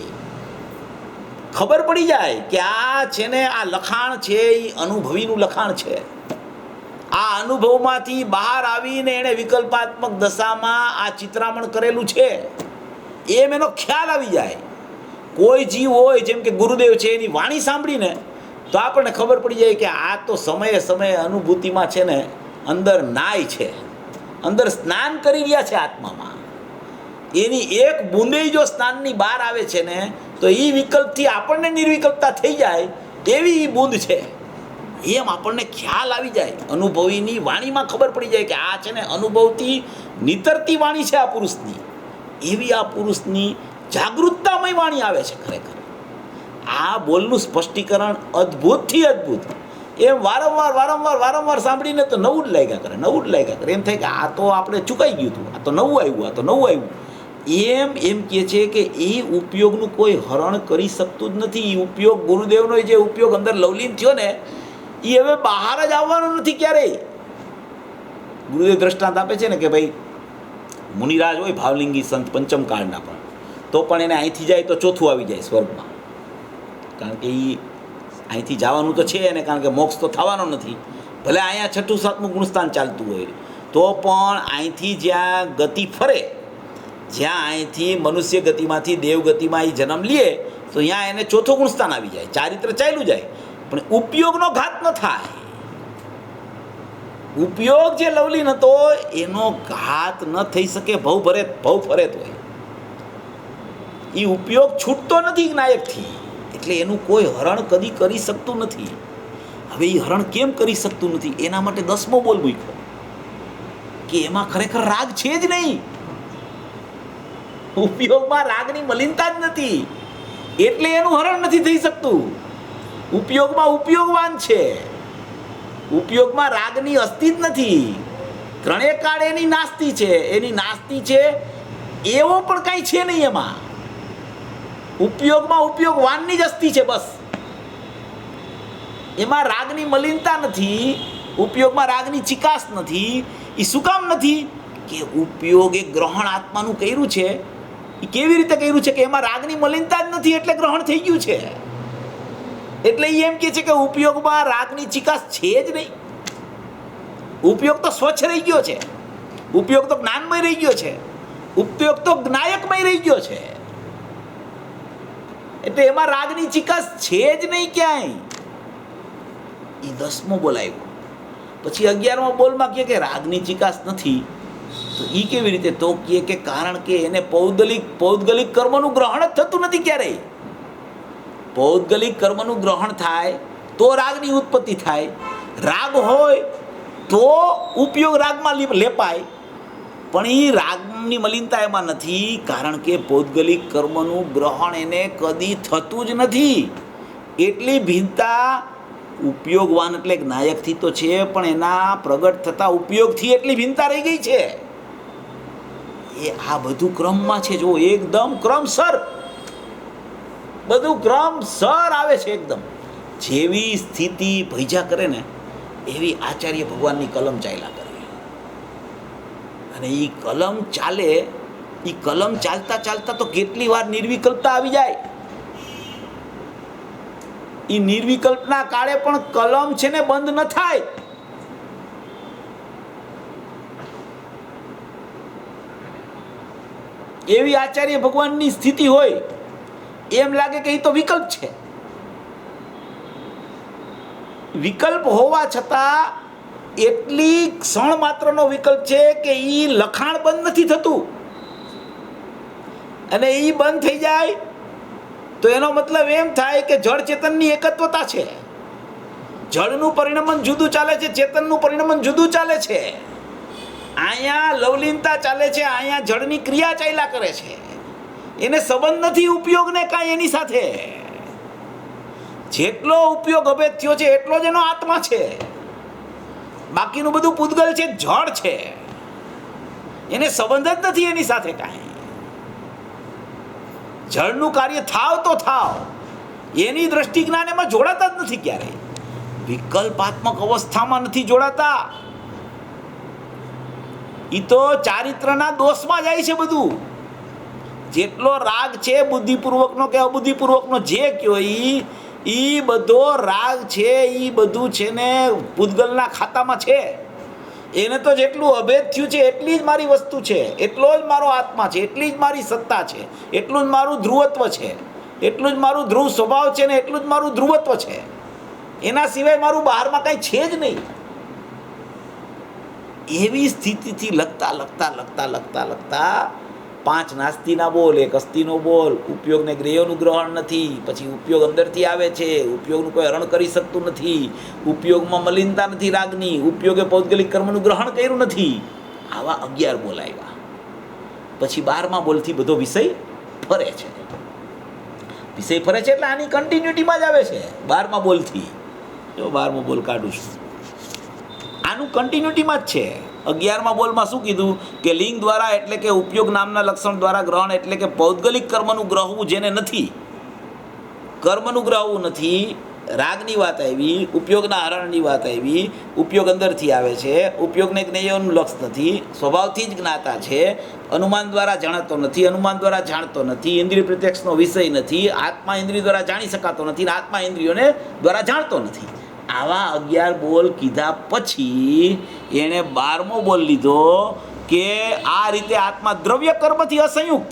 ખબર પડી જાય કે આ છે ને આ લખાણ છે એ અનુભવીનું લખાણ છે. આ અનુભવમાંથી બહાર આવીને એણે વિકલ્પાત્મક દશામાં આ ચિત્રામણ કરેલું છે એમ એનો ખ્યાલ આવી જાય. કોઈ જીવ હોય જેમ કે ગુરુદેવ છે, એની વાણી સાંભળીને તો આપણને ખબર પડી જાય કે આ તો સમયે સમયે અનુભૂતિમાં છે ને અંદર નાય છે, અંદર સ્નાન કરી રહ્યા છે આત્મામાં. એની એક બુંદે જો સ્નાનની બહાર આવે છે ને તો એ વિકલ્પથી આપણને નિર્વિકલ્પતા થઈ જાય એવી એ બુંદ છે. એમ આપણને ખ્યાલ આવી જાય. અનુભવીની વાણીમાં ખબર પડી જાય કે આ છે ને અનુભવથી નિતરતી વાણી છે આ પુરુષની. એવી આ પુરુષની જાગૃતતામય વાણી આવે છે. ખરેખર આ બોલનું સ્પષ્ટીકરણ અદ્ભુતથી અદ્ભુત. એમ વારંવાર વારંવાર વારંવાર સાંભળીને તો નવું જ લાગ્યા કરે, નવું જ લાગ્યા કરે. એમ થાય કે આ તો આપણે ચૂકાઈ ગયું હતું, આ તો નવું આવ્યું, આ તો નવું આવ્યું. એમ કહે છે કે એ ઉપયોગનું કોઈ હરણ કરી શકતું જ નથી. એ ઉપયોગ ગુરુદેવનો જે ઉપયોગ અંદર લવલીન થયો ને એ હવે બહાર જ આવવાનો નથી ક્યારેય. ગુરુદેવ દ્રષ્ટાંત આપે છે ને કે ભાઈ મુનિરાજ હોય ભાવલિંગી સંત પંચમ કાળના, પણ તો પણ એને અહીંથી જાય તો ચોથું આવી જાય સ્વર્ગમાં. કારણ કે એ અહીંથી જવાનું તો છે ને, કારણ કે મોક્ષ તો થવાનો નથી. ભલે અહીંયા છઠ્ઠું સાતમું ગુણસ્થાન ચાલતું હોય તો પણ અહીંથી જ્યાં ગતિ ફરે, જ્યાં અહીંથી મનુષ્ય ગતિમાંથી દેવ ગતિમાં એ જન્મ લે તો ત્યાં એને ચોથું ગુણસ્થાન આવી જાય, ચારિત્ર ચાલ્યું જાય. પણ ઉપયોગનો ઘાત ન થાય. ઉપયોગ જે લવલીન હતો એનો ઘાત ન થઈ શકે. ભવ ફરે તો હોય એ ઉપયોગ છૂટતો નથી નાયકથી, એટલે એનું કોઈ હરણ કદી કરી શકતું નથી. હવે એ હરણ કેમ કરી શકતું નથી એના માટે 10મો બોલ મૂક્યો કે એમાં ખરેખર રાગ છે જ નહીં. ઉપયોગમાં રાગની મલિનતા જ નથી, એટલે એનું હરણ નથી થઈ શકતું. ઉપયોગમાં ઉપયોગવાન છે, ઉપયોગમાં રાગની અસ્તિ જ નથી. ત્રણેય કાળ એની નાસ્તી છે, એની નાસ્તી છે એવો પણ કાંઈ છે નહીં એમાં. ઉપયોગમાં ઉપયોગવાનની જ અસ્તિ છે બસ. એમાં રાગની મલિનતા નથી, ઉપયોગમાં રાગની ચિકાસ નથી. એ શું કામ નથી? કે ઉપયોગે ગ્રહણ આત્માનું કર્યું છે. એ કેવી રીતે કર્યું છે? કે એમાં રાગની મલિનતા જ નથી એટલે ગ્રહણ થઈ ગયું છે. એટલે એ એમ કહે છે કે ઉપયોગમાં રાગની ચિકાસ છે જ નહીં. ઉપયોગ તો સ્વચ્છ રહી ગયો છે, ઉપયોગ તો જ્ઞાનમય રહી ગયો છે, ઉપયોગ તો જ્ઞાયકમય રહી ગયો છે. એટલે એમાં રાગની ચિકાસ છે જ નહીં ક્યાંય. એ 10મો બોલ આવ્યો. પછી 11મા બોલમાં કહે કે રાગની ચિકાસ નથી. તો એ કેવી રીતે? તો કહે કે કારણ કે એને પૌદ્ગલિક કર્મનું ગ્રહણ જ થતું નથી ક્યારેય. પૌદ્ગલિક કર્મનું ગ્રહણ થાય તો રાગની ઉત્પત્તિ થાય. રાગ હોય તો ઉપયોગ રાગમાં લેપાય, પણ એ રાગની મલિનતા એમાં નથી. કારણ કે પૌદ્ગલિક કર્મનું ગ્રહણ એને કદી થતું જ નથી. એટલી ભિન્નતા ઉપયોગવાન એટલે નાયકથી તો છે, પણ એના પ્રગટ થતા ઉપયોગથી એટલી ભિન્નતા રહી ગઈ છે. એ આ બધું ક્રમમાં છે. જો એકદમ ક્રમસર બધું ક્રમસર આવે છે. એકદમ જેવી સ્થિતિ ભૈજા કરે ને એવી આચાર્ય ભગવાનની કલમ ચાલ્યા કરે. અને એ કલમ ચાલે, એ કલમ ચાલતા ચાલતા તો કેટલી વાર નિર્વિકલ્પતા આવી જાય. એ નિર્વિકલ્પના કાળે પણ કલમ છે ને બંધ ન થાય. એવી આચાર્ય ભગવાનની સ્થિતિ હોય. એમ લાગે કે એ તો વિકલ્પ છે. વિકલ્પ હોવા છતાં એટલી ક્ષણ માત્રનો વિકલ્પ છે કે એ લખાણ બંધ નથી થતું. અને એ બંધ થઈ જાય તો એનો મતલબ એમ થાય કે જળ ચેતનની એકત્વતા છે. જળનું પરિણમન જુદું ચાલે છે, ચેતનનું પરિણમન જુદું ચાલે છે. અહીંયા લવલીનતા ચાલે છે, અહીંયા જળની ક્રિયા ચાલ્યા કરે છે. એને સંબંધ નથી ઉપયોગને કાંઈ એની સાથે. જેટલો ઉપયોગ અભેદ થયો છે એટલો જ એનો આત્મા છે. બાકીનું બધું પૂતગલ છે, જળ છે. એને સંબંધ જ નથી એની સાથે કાંઈ. જળનું કાર્ય થાવ તો થાવ, એની દ્રષ્ટિ જ્ઞાન એમાં જોડાતા જ નથી ક્યારેય. વિકલ્પાત્મક અવસ્થામાં નથી જોડાતા. એ તો ચારિત્રના દોષમાં જાય છે બધું. જેટલો રાગ છે બુદ્ધિપૂર્વકનો કે અબુદ્ધિપૂર્વકનો જે કયો એ બધો રાગ છે, એ બધું છે ને પૂતગલના ખાતામાં છે. એને તો જેટલું અભેદ થયું છે એટલી જ મારી વસ્તુ છે, એટલો જ મારો આત્મા છે, એટલી જ મારી સત્તા છે, એટલું જ મારું ધ્રુવત્વ છે, એટલું જ મારું ધ્રુવ સ્વભાવ છે ને એટલું જ મારું ધ્રુવત્વ છે. એના સિવાય મારું બહારમાં કાંઈ છે જ નહીં. એવી સ્થિતિથી લખતા પાંચ નાસ્તિના બોલ, એક અસ્થિનો બોલ, ઉપયોગને ગ્રેયોનું ગ્રહણ નથી, પછી ઉપયોગ અંદરથી આવે છે, ઉપયોગનું કોઈ હરણ કરી શકતું નથી, ઉપયોગમાં મલિનતા નથી રાગની, ઉપયોગે પૌદ્ગલિક કર્મનું ગ્રહણ કર્યું નથી. આવા 11 બોલ આવ્યા. પછી 12મા બોલથી બધો વિષય ફરે છે. વિષય ફરે છે એટલે આની કન્ટિન્યુટીમાં જ આવે છે. 12મા બોલથી જો 12મો બોલ કાઢું છું, આનું કન્ટિન્યુટીમાં જ છે. 11મા બોલમાં શું કીધું કે લિંગ દ્વારા એટલે કે ઉપયોગ નામના લક્ષણ દ્વારા ગ્રહણ એટલે કે પૌદ્ગલિક કર્મનું ગ્રહવું જેને નથી, કર્મનું ગ્રહવું નથી. રાગની વાત આવી, ઉપયોગના હરણની વાત આવી. ઉપયોગ અંદરથી આવે છે, ઉપયોગને જ્ઞેયનું લક્ષ નથી, સ્વભાવથી જ જ્ઞાતા છે, અનુમાન દ્વારા જાણતો નથી, અનુમાન દ્વારા જાણતો નથી, ઇન્દ્રિય પ્રત્યક્ષનો વિષય નથી, આત્મા ઇન્દ્રિય દ્વારા જાણી શકાતો નથી, આત્મા ઇન્દ્રિયોને દ્વારા જાણતો નથી. આવા 11 બોલ કીધા પછી એણે 12મો બોલ લીધો કે આ રીતે આત્મા દ્રવ્ય કર્મથી અસંયુક્ત,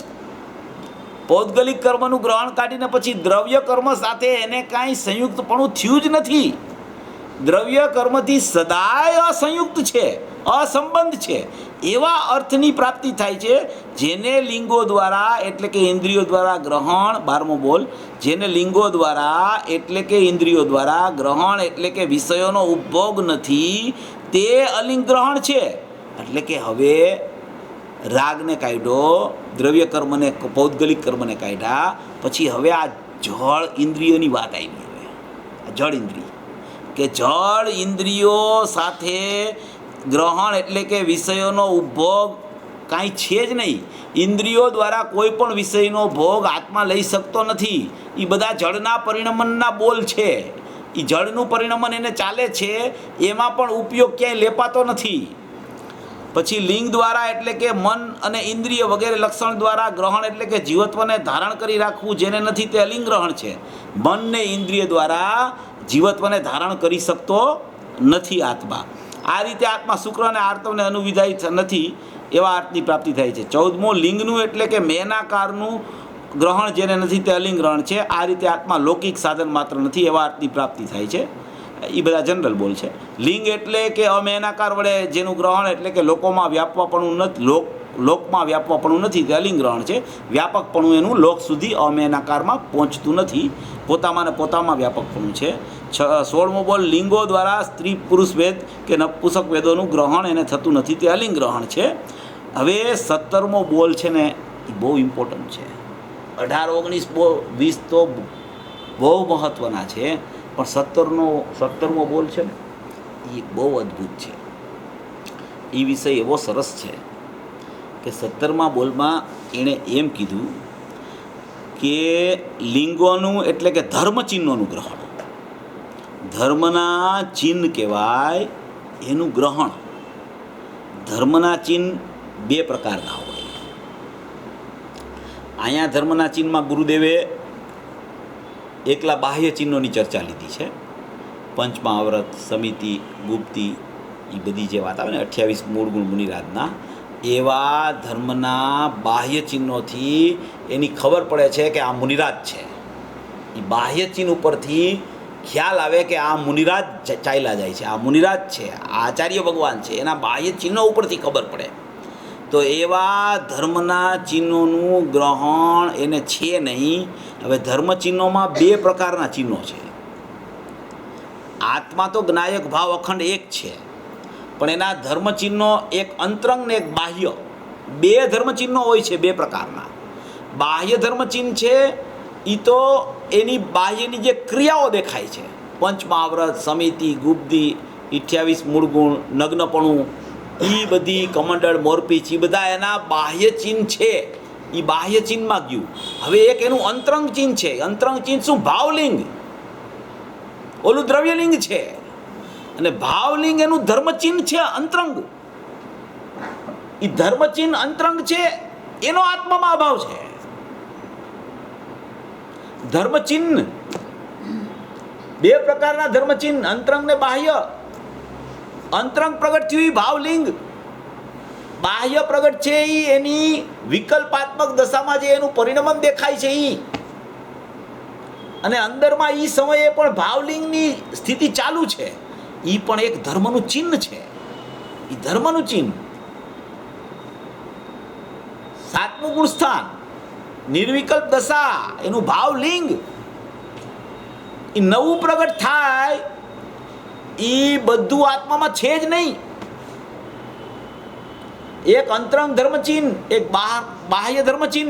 પૌદ્ગલિક કર્મનું ગ્રહણ કાઢીને પછી દ્રવ્ય કર્મ સાથે એને કાંઈ સંયુક્તપણું થયું જ નથી. દ્રવ્ય કર્મથી સદાય અસંયુક્ત છે, અસંબંધ છે. એવા અર્થની પ્રાપ્તિ થાય છે જેને લિંગો દ્વારા એટલે કે ઇન્દ્રિયો દ્વારા ગ્રહણ. 12મો બોલ, જેને લિંગો દ્વારા એટલે કે ઇન્દ્રિયો દ્વારા ગ્રહણ એટલે કે વિષયોનો ઉપભોગ નથી તે અલિંગ ગ્રહણ છે. એટલે કે હવે રાગને કાઢ્યો, દ્રવ્ય કર્મને પૌદ્ગલિક કર્મને કાઢ્યા, પછી હવે આ જળ ઇન્દ્રિયોની વાત આવી. હવે જળ ઇન્દ્રિય કે જળ ઇન્દ્રિયો સાથે ગ્રહણ એટલે કે વિષયોનો ઉપભોગ કાંઈ છે જ નહીં. ઇન્દ્રિયો દ્વારા કોઈ પણ વિષયનો ભોગ આત્મા લઈ શકતો નથી. એ બધા જળના પરિણમનના બોલ છે. એ જળનું પરિણમન એને ચાલે છે, એમાં પણ ઉપયોગ ક્યાંય લેપાતો નથી. પછી લિંગ દ્વારા એટલે કે મન અને ઇન્દ્રિય વગેરે લક્ષણ દ્વારા ગ્રહણ એટલે કે જીવત્વને ધારણ કરી રાખવું જેને નથી તે અલિંગ ગ્રહણ છે. મનને ઇન્દ્રિય દ્વારા જીવત્વને ધારણ કરી શકતો નથી આત્મા. આ રીતે આત્મા શુક્ર અને આર્તવને અનુવિધાય નથી એવા અર્થની પ્રાપ્તિ થાય છે. 14મો લિંગનું એટલે કે મેનાકારનું ગ્રહણ જેને નથી તે અલિંગ ગ્રહણ છે. આ રીતે આત્મા લૌકિક સાધન માત્ર નથી એવા અર્થની પ્રાપ્તિ થાય છે. એ બધા જનરલ બોલ છે. લિંગ એટલે કે અમેનાકાર વડે જેનું ગ્રહણ એટલે કે લોકોમાં વ્યાપવાપણું નથી, લોકમાં વ્યાપવાપણું નથી તે અલિંગ ગ્રહણ છે. વ્યાપકપણું એનું લોક સુધી અમેનાકારમાં પહોંચતું નથી, પોતામાં ને પોતામાં વ્યાપકપણું છે. 16મો બોલ લિંગો દ્વારા સ્ત્રી પુરુષ વેદ કે નપુસક વેદોનું ગ્રહણ એને થતું નથી તે અલિંગ ગ્રહણ છે. હવે 17મો બોલ છે ને એ બહુ ઇમ્પોર્ટન્ટ છે. 18, 19, 20 તો બહુ મહત્ત્વના છે, પણ 17મો બોલ છે ને એ બહુ અદ્ભુત છે. એ વિષય એવો સરસ છે કે 17મા બોલમાં એણે એમ કીધું કે લિંગોનું એટલે કે ધર્મચિહ્નોનું ગ્રહણ, ધર્મના ચિહ્ન કહેવાય એનું ગ્રહણ. ધર્મના ચિહ્ન 2 પ્રકારના હોય. અહીંયા ધર્મના ચિહ્નમાં ગુરુદેવે એકલા બાહ્ય ચિહ્નોની ચર્ચા લીધી છે. પંચમહાવ્રત, સમિતિ, ગુપ્તિ, એ બધી જે વાત આવે ને 28 મૂળ ગુણ મુનિરાજના, એવા ધર્મના બાહ્ય ચિહ્નોથી એની ખબર પડે છે કે આ મુનિરાજ છે. એ બાહ્ય ચિહ્ન ઉપરથી ખ્યાલ આવે કે આ મુનિરાજ ચાલ્યા જાય છે, આ મુનિરાજ છે, આ આચાર્ય ભગવાન છે. એના બાહ્ય ચિહ્નો ઉપરથી ખબર પડે. તો એવા ધર્મના ચિહ્નોનું ગ્રહણ એને છે નહીં. હવે ધર્મ ચિહ્નોમાં 2 પ્રકારના ચિહ્નો છે. આત્મા તો જ્ઞાયક ભાવ અખંડ એક છે, પણ એના ધર્મચિહ્નો એક અંતરંગ ને એક બાહ્ય, બે ધર્મચિહ્નો હોય છે, બે પ્રકારના. બાહ્ય ધર્મચિહ્ન છે એ તો એની બાહ્યની જે ક્રિયાઓ દેખાય છે, પંચમહાવ્રત, સમિતિ, ગુપ્તિ, 28 મૂળગુણ, નગ્નપણું, એ બધી કમંડળ, મોરપીચ, એ બધા એના બાહ્ય ચિહ્ન છે. એ બાહ્ય ચિહ્નમાં ગયું. હવે એક એનું અંતરંગ ચિહ્ન છે. અંતરંગ ચિહ્ન શું? ભાવલિંગ. ઓલું દ્રવ્યલિંગ છે અને ભાવલિંગ એનું ધર્મચિહ્ન છે અંતરંગ. એ ધર્મચિહ્ન અંતરંગ છે, એનો આત્મામાં અભાવ છે. ધર્મચિહ્ન બે પ્રકારના ધર્મચિહ્ન, અંતરંગ ને બાહ્ય. અંતરંગ પ્રગટ થયું એ ભાવલિંગ, બાહ્ય પ્રગટ છે એ એની વિકલ્પાત્મક દશામાં જે એનું પરિણમન દેખાય છે એ, અને અંદરમાં એ સમયે પણ ભાવલિંગની સ્થિતિ ચાલુ છે. એ પણ એક ધર્મનું ચિહ્ન છે. એ ધર્મનું ચિહ્ન. સાતમું ગુણસ્થાન નિર્વિકલ્પ દશા, એનું ભાવલિંગ. એ નવું પ્રગટ થાય એ બધું આત્મામાં છે જ નહીં. એક અંતરંગ ધર્મચિહ્ન, એક બાહ્ય ધર્મચિહ્ન,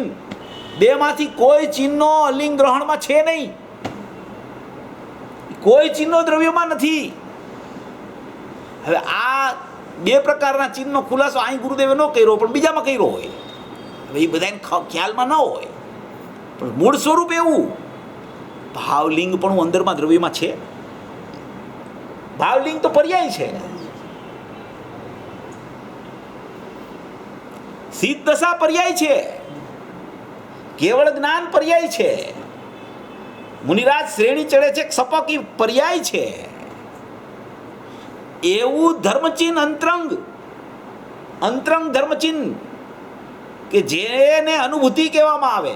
બેમાંથી કોઈ ચિહ્નો અલિંગ ગ્રહણમાં છે નહીં. કોઈ ચિહ્નો દ્રવ્યમાં નથી. હવે આ બે પ્રકારના ચિહ્નનો ખુલાસો અહીં ગુરુદેવે ન કર્યો, પણ બીજામાં કર્યો હોય. હવે એ બધાને ખ્યાલમાં ન હોય, પણ મૂળ સ્વરૂપ એવું. ભાવલિંગ પણ અંદરમાં દ્રવ્યમાં છે. ભાવલિંગ તો પર્યાય છે. સિદ્ધ દશા પર્યાય છે, કેવળ જ્ઞાન પર્યાય છે, મુનિરાજ શ્રેણી ચડે છે સપકી પર્યાય છે. એવું ધર્મચિહ્ન અંતરંગ ધર્મચિહ્ન કે જેને અનુભૂતિ કહેવામાં આવે,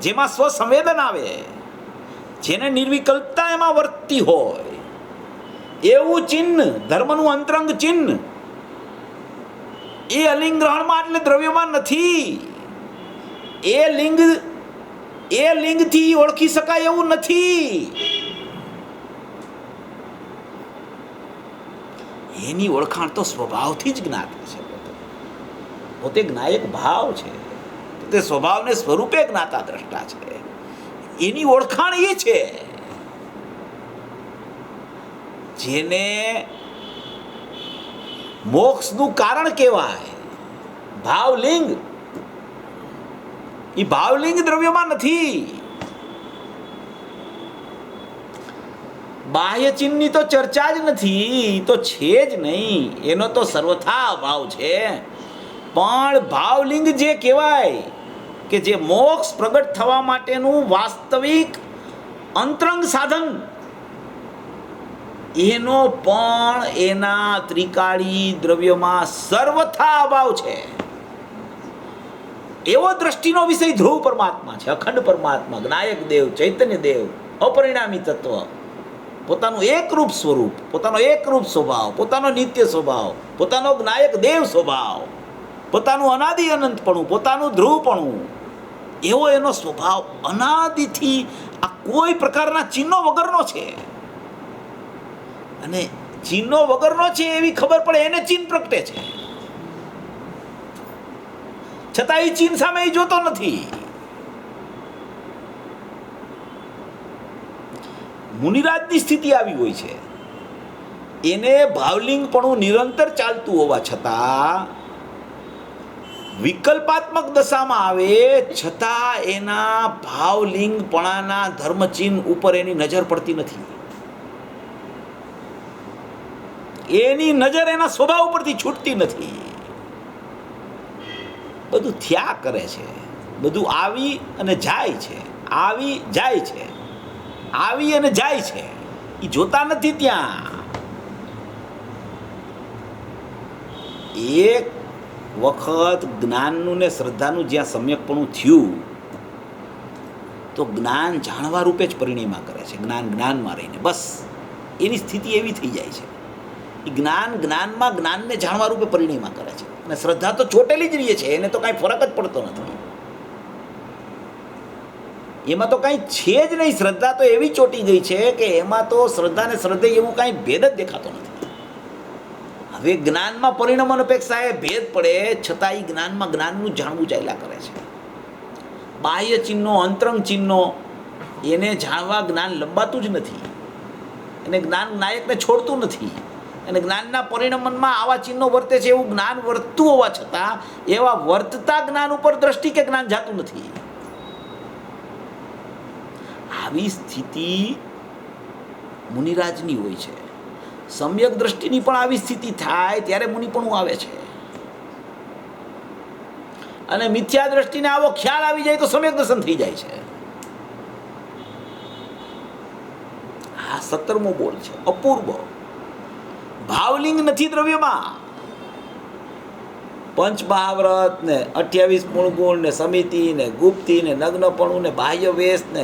જેમાં સ્વસંવેદન આવે, જેને નિર્વિકલ્પતા એમાં વર્તતી હોય, એવું ચિહ્ન, ધર્મનું અંતરંગ ચિહ્ન, એ અલિંગ ગ્રહણમાં એટલે દ્રવ્યમાં નથી. એ લિંગથી ઓળખી શકાય એવું નથી. એની ઓળખાણ તો સ્વભાવથી જ જ્ઞાત છે. પોતે જ્ઞાયક ભાવ છે, પોતે સ્વભાવને સ્વરૂપે જ્ઞાતા દ્રષ્ટા છે. એની ઓળખાણ એ છે જેને મોક્ષનું કારણ કહેવાય. ભાવલિંગ. એ ભાવલિંગ દ્રવ્યમાં નથી. બાહ્ય ચિહ્નની તો ચર્ચા જ નથી, તો છે જ નહીં. એનો તો સર્વથા અભાવ છે. પણ ભાવલિંગ જે કહેવાય કે જે મોક્ષ પ્રગટ થવા માટેનું વાસ્તવિક અંતરંગ સાધન, એનો પણ એના ત્રિકાળી દ્રવ્યમાં સર્વથા અભાવ છે. એવો દ્રષ્ટિનો વિષય ધ્રુવ પરમાત્મા છે, અખંડ પરમાત્મા, જ્ઞાયક દેવ, ચૈતન્ય દેવ, અપરિણામી તત્વ, પોતાનું એકરૂપ સ્વરૂપ, પોતાનો એકરૂપ સ્વભાવ, પોતાનો નિત્ય સ્વભાવ, પોતાનો જ્ઞાયક દેવ સ્વભાવ, પોતાનું અનાદિ અનંતપણું, પોતાનું ધ્રુવપણું, એવો એનો સ્વભાવ અનાદિથી આ કોઈ પ્રકારના ચિહ્નો વગરનો છે. અને ચિહ્નો વગરનો છે એવી ખબર પડે એને ચિહ્ન પ્રગટે છે, છતાં એ ચિહ્ન સામે એ જોતો નથી. મુનિરાજની સ્થિતિ આવી હોય છે, એને ભાવલિંગપણું નિરંતર ચાલતું હોવા છતાં, વિકલ્પાત્મક દશામાં આવે છતાં એના ભાવલિંગપણાના ધર્મચિહ્ન ઉપર એની નજર પડતી નથી. એની નજર એના સ્વભાવ ઉપરથી છૂટતી નથી. બધું થયા કરે છે, બધું આવી અને જાય છે, આવી જાય છે, આવી અને જાય છે. એ જોતા નથી. ત્યાં એક વખત જ્ઞાનનું ને શ્રદ્ધાનું જ્યાં સમ્યકપણું થયું તો જ્ઞાન જાણવા રૂપે જ પરિણ્યા કરે છે. જ્ઞાનમાં રહીને બસ એની સ્થિતિ એવી થઈ જાય છે. એ જ્ઞાનમાં જ્ઞાનને જાણવા રૂપે પરિણ્યા કરે છે. અને શ્રદ્ધા તો ચોટેલી જ રહે છે, એને તો કાંઈ ફરક જ પડતો નથી. એમાં તો કાંઈ છે જ નહીં. શ્રદ્ધા તો એવી ચોંટી ગઈ છે કે એમાં તો શ્રદ્ધા ને શ્રદ્ધા એવું કાંઈ ભેદ જ દેખાતો નથી. હવે જ્ઞાનમાં પરિણમન અપેક્ષાએ ભેદ પડે છતાં એ જ્ઞાનમાં જ્ઞાનનું જાણવું ચાલ્યા કરે છે. બાહ્ય ચિહ્નો, અંતરંગ ચિહ્નો એને જાણવા જ્ઞાન લંબાતું જ નથી. એને જ્ઞાન નાયકને છોડતું નથી. અને જ્ઞાનના પરિણમનમાં આવા ચિહ્નો વર્તે છે એવું જ્ઞાન વર્તતું હોવા છતાં એવા વર્તતા જ્ઞાન ઉપર દ્રષ્ટિ કે જ્ઞાન જાતું નથી. આવી સ્થિતિ મુનિરાજની હોય છે. સમ્યક દ્રષ્ટિની પણ આવી સ્થિતિ થાય ત્યારે મુનિપણું આવે છે. અને મિથ્યા દ્રષ્ટિને આવો ખ્યાલ આવી જાય તો સમ્યક દર્શન થઈ જાય છે. આ 17મો બોલ છે, અપૂર્વ. ભાવલિંગ નથી દ્રવ્યમાં. પંચમહાવ્રત ને 28 પૂર્ણગુણ ને સમિતિ ને ગુપ્તિ ને નગ્નપણું ને બાહ્ય વેશ ને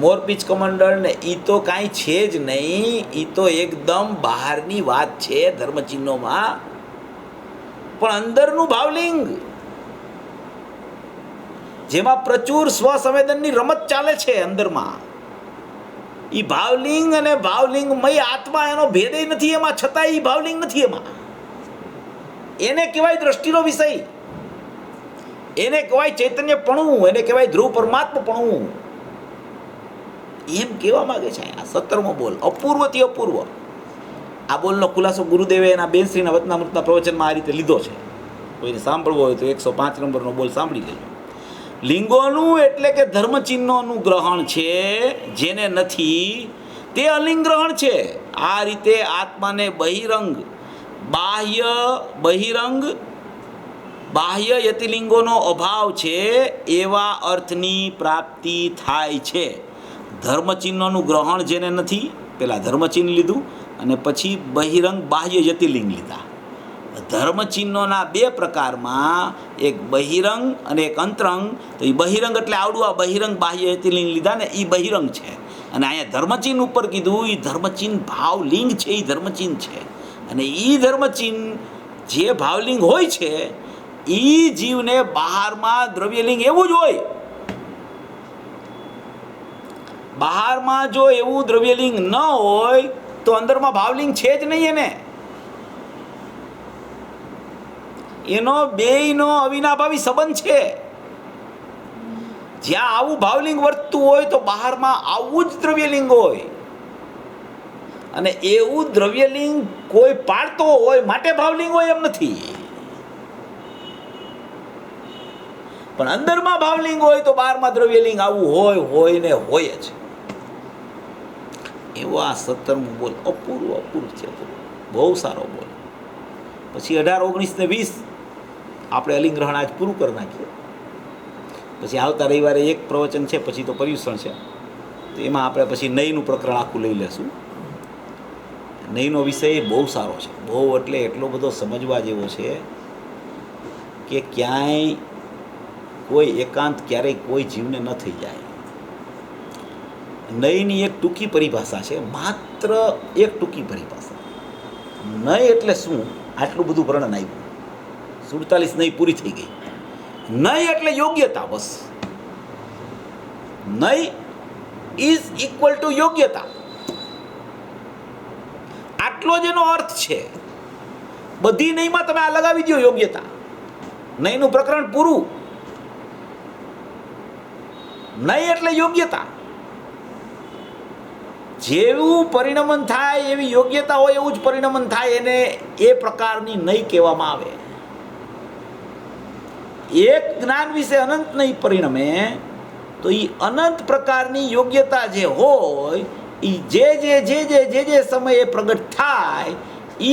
મોરપીચ કમંડળ ને એ તો કાંઈ છે જ નહીં. એ તો એકદમ બહારની વાત છે ધર્મચિહ્નોમાં. પણ અંદરનું ભાવલિંગ જેમાં પ્રચુર સ્વસંવેદનની રમત ચાલે છે અંદરમાં, એ ભાવલિંગ અને ભાવલિંગમય આત્મા એનો ભેદય નથી એમાં, છતાં એ ભાવલિંગ નથી એમાં. એને કહેવાય દ્રષ્ટિનો વિષય, એને કહેવાય ચૈતન્યપણું, એને કહેવાય ધ્રુવ પરમાત્માપણું. એમ કહેવા માંગે છે આ 17મો બોલ, અપૂર્વથી અપૂર્વ. આ બોલનો ખુલાસો ગુરુદેવે એના બેનશ્રીના વચનામૃતના પ્રવચનમાં આ રીતે લીધો છે. કોઈને સાંભળવો હોય તો 105 નંબરનો બોલ સાંભળી લેજો. લિંગોનું એટલે કે ધર્મચિહ્નોનું ગ્રહણ છે જેને નથી તે અલિંગ ગ્રહણ છે. આ રીતે આત્માને બાહ્ય યતિલિંગોનો અભાવ છે એવા અર્થની પ્રાપ્તિ થાય છે. ધર્મચિહ્નોનું ગ્રહણ જેને નથી, પહેલાં ધર્મચિહ્ન લીધું અને પછી બહિરંગ બાહ્ય યતિલિંગ લીધા. ધર્મચિહ્નોના બે પ્રકારમાં એક બહિરંગ અને એક અંતરંગ. તો એ બહિરંગ એટલે આવડું આ બહિરંગ બાહ્ય યતિલિંગ લીધા ને એ બહિરંગ છે. અને અહીંયા ધર્મચિહ્ન ઉપર કીધું એ ધર્મચિહ્ન ભાવલિંગ છે, એ ધર્મચિહ્ન છે. અને એ ધર્મચિહ્ન જે ભાવલિંગ હોય છે એ જીવને બહારમાં દ્રવ્યલિંગ એવું જ હોય. બહારમાં જો એવું દ્રવ્યલિંગ ન હોય તો અંદરમાં ભાવલિંગ છે જ નહીં. એનો બેયનો અવિનાભાવી સંબંધ છે. જ્યાં આવું ભાવલિંગ વર્તતું હોય તો બહારમાં આવું જ દ્રવ્યલિંગ હોય. અને એવું દ્રવ્યલિંગ કોઈ પાડતો હોય માટે ભાવલિંગ હોય એમ નથી. પણ અંદરમાં ભાવલિંગ હોય તો બહારમાં દ્રવ્યલિંગ આવું હોય ને હોય જ. એવો આ 17મો બોલ અપૂર્વ છે. બહુ સારો બોલ. પછી 18, 19 ને 20 આપણે અલિંગ્રહણ આજ પૂરું કરી નાખીએ. પછી આવતા રવિવારે એક પ્રવચન છે, પછી તો પર્યુષણ છે. તો એમાં આપણે પછી નયનું પ્રકરણ આખું લઈ લેશું. નયનો વિષય બહુ સારો છે. બહુ એટલે એટલો બધો સમજવા જેવો છે કે ક્યાંય કોઈ એકાંત ક્યારેય કોઈ જીવને ન થઈ જાય. નયની એક ટૂંકી પરિભાષા છે, માત્ર એક ટૂંકી પરિભાષા. નય એટલે શું? આટલું બધું વર્ણન આવ્યું. 47 નય પૂરી થઈ ગઈ. નય એટલે યોગ્યતા. બસ, નય ઇઝ ઇક્વલ ટુ યોગ્યતા. આટલો જ એનો અર્થ છે. બધી નયમાં તમે આ લગાવી દો યોગ્યતા. નયનું પ્રકરણ પૂરું. નય એટલે યોગ્યતા. જેવું પરિણમન થાય એવી યોગ્યતા હોય એવું જ પરિણમન થાય, એને એ પ્રકારની નય કહેવામાં આવે. એક જ્ઞાન વિશે અનંત નહીં પરિણમે તો એ અનંત પ્રકારની યોગ્યતા જે હોય એ જે સમયે પ્રગટ થાય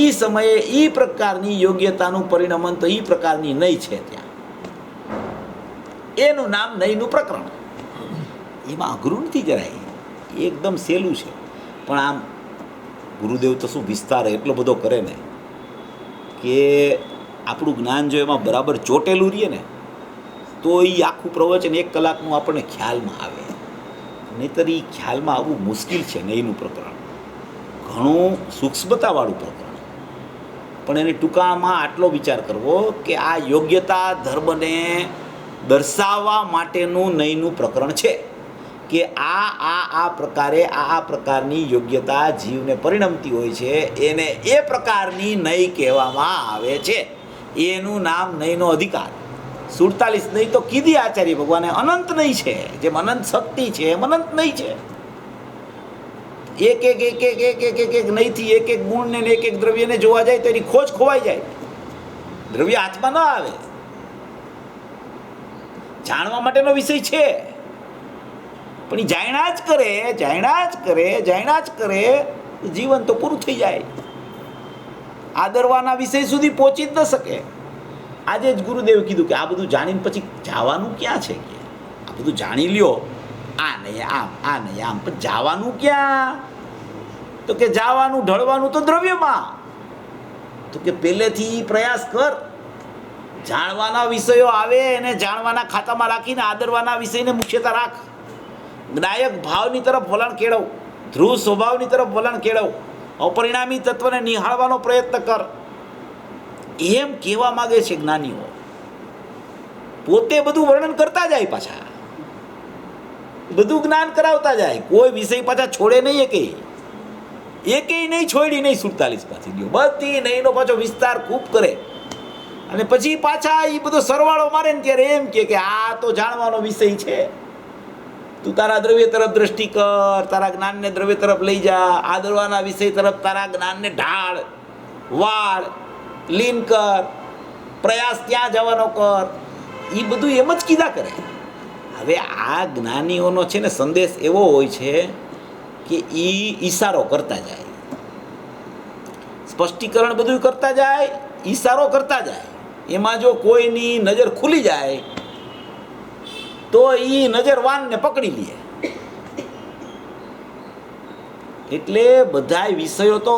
એ સમયે એ પ્રકારની યોગ્યતાનું પરિણમન તો એ પ્રકારની નય છે. ત્યાં એનું નામ નયનું પ્રકરણ. એમાં અઘરું નથી જરાય, એકદમ સહેલું છે. પણ આમ ગુરુદેવ તો શું વિસ્તાર એટલો બધો કરે ને કે આપણું જ્ઞાન જો એમાં બરાબર ચોટેલું રહીએ ને તો એ આખું પ્રવચન 1 કલાકનું આપણને ખ્યાલમાં આવે. નહીંતર એ ખ્યાલમાં આવવું મુશ્કેલ છે. નયનું પ્રકરણ ઘણું સૂક્ષ્મતાવાળું પ્રકરણ. પણ એને ટૂંકામાં આટલો વિચાર કરવો કે આ યોગ્યતા ધર્મને દર્શાવવા માટેનું નયનું પ્રકરણ છે. કે આ પ્રકારે આ પ્રકારની યોગ્યતા જીવને પરિણમતી હોય છે, એને એ પ્રકારની નહીં કહેવામાં આવે છે. એનું નામ નહીંનો અધિકાર. 47 નહીં તો કીધી આચાર્ય ભગવાને અનંત નહીં છે. જેમ અનંત શક્તિ છે એમ અનંત નહીં છે. એક નહીંથી એક ગુણને એક દ્રવ્યને જોવા જાય તો એની ખોજ ખોવાઈ જાય. દ્રવ્ય હાથમાં ન આવે. જાણવા માટેનો વિષય છે, પણ એ જાણ્યા જ કરે જીવન તો પૂરું થઈ જાય. આદરવાના વિષય સુધી પહોંચી જ ન શકે. આજે જ ગુરુદેવે કીધું કે આ બધું જાણીને પછી જવાનું ક્યાં છે? કે આ બધું જાણી લ્યો, આ નહીં આમ, પણ જવાનું ક્યાં? તો કે જવાનું ઢળવાનું તો દ્રવ્યમાં. તો કે પહેલેથી પ્રયાસ કર. જાણવાના વિષયો આવે એને જાણવાના ખાતામાં રાખીને આદરવાના વિષયને મુખ્યતા રાખ. જ્ઞાયક ભાવની તરફ વલણ કેળવ, ધ્રુવ સ્વભાવની તરફ વલણ કેળવ, અપરિણામી તત્વને નિહાળવાનો પ્રયત્ન કર. એમ કહેવા માગે છે જ્ઞાનીઓ. પોતે બધું વર્ણન કરતા જાય, પાછા બધું જ્ઞાન કરાવતા જાય. કોઈ વિષય પાછા છોડે નહીં. એકેય નહીં છોડી નહીં. 47 પાછી લ્યો બધી નહીંનો પાછો વિસ્તાર ખૂબ કરે અને પછી પાછા એ બધો સરવાળો મારે ને ત્યારે એમ કે આ તો જાણવાનો વિષય છે. તું તારા દ્રવ્ય તરફ દ્રષ્ટિ કર, તારા જ્ઞાનને દ્રવ્ય તરફ લઈ જા, આદરવાના વિષય તરફ તારા જ્ઞાનને ઢાળ, વાળ, લીન કર, પ્રયાસ ત્યાં જવાનો કર. એ બધું એમ જ કીધા કરે. હવે આ જ્ઞાનીઓનો છે ને સંદેશ એવો હોય છે કે એ ઈશારો કરતા જાય, સ્પષ્ટીકરણ બધું કરતા જાય, ઈશારો કરતા જાય. એમાં જો કોઈની નજર ખુલી જાય તો એ નજરવાનને પકડી લે. એટલે બધા વિષયો તો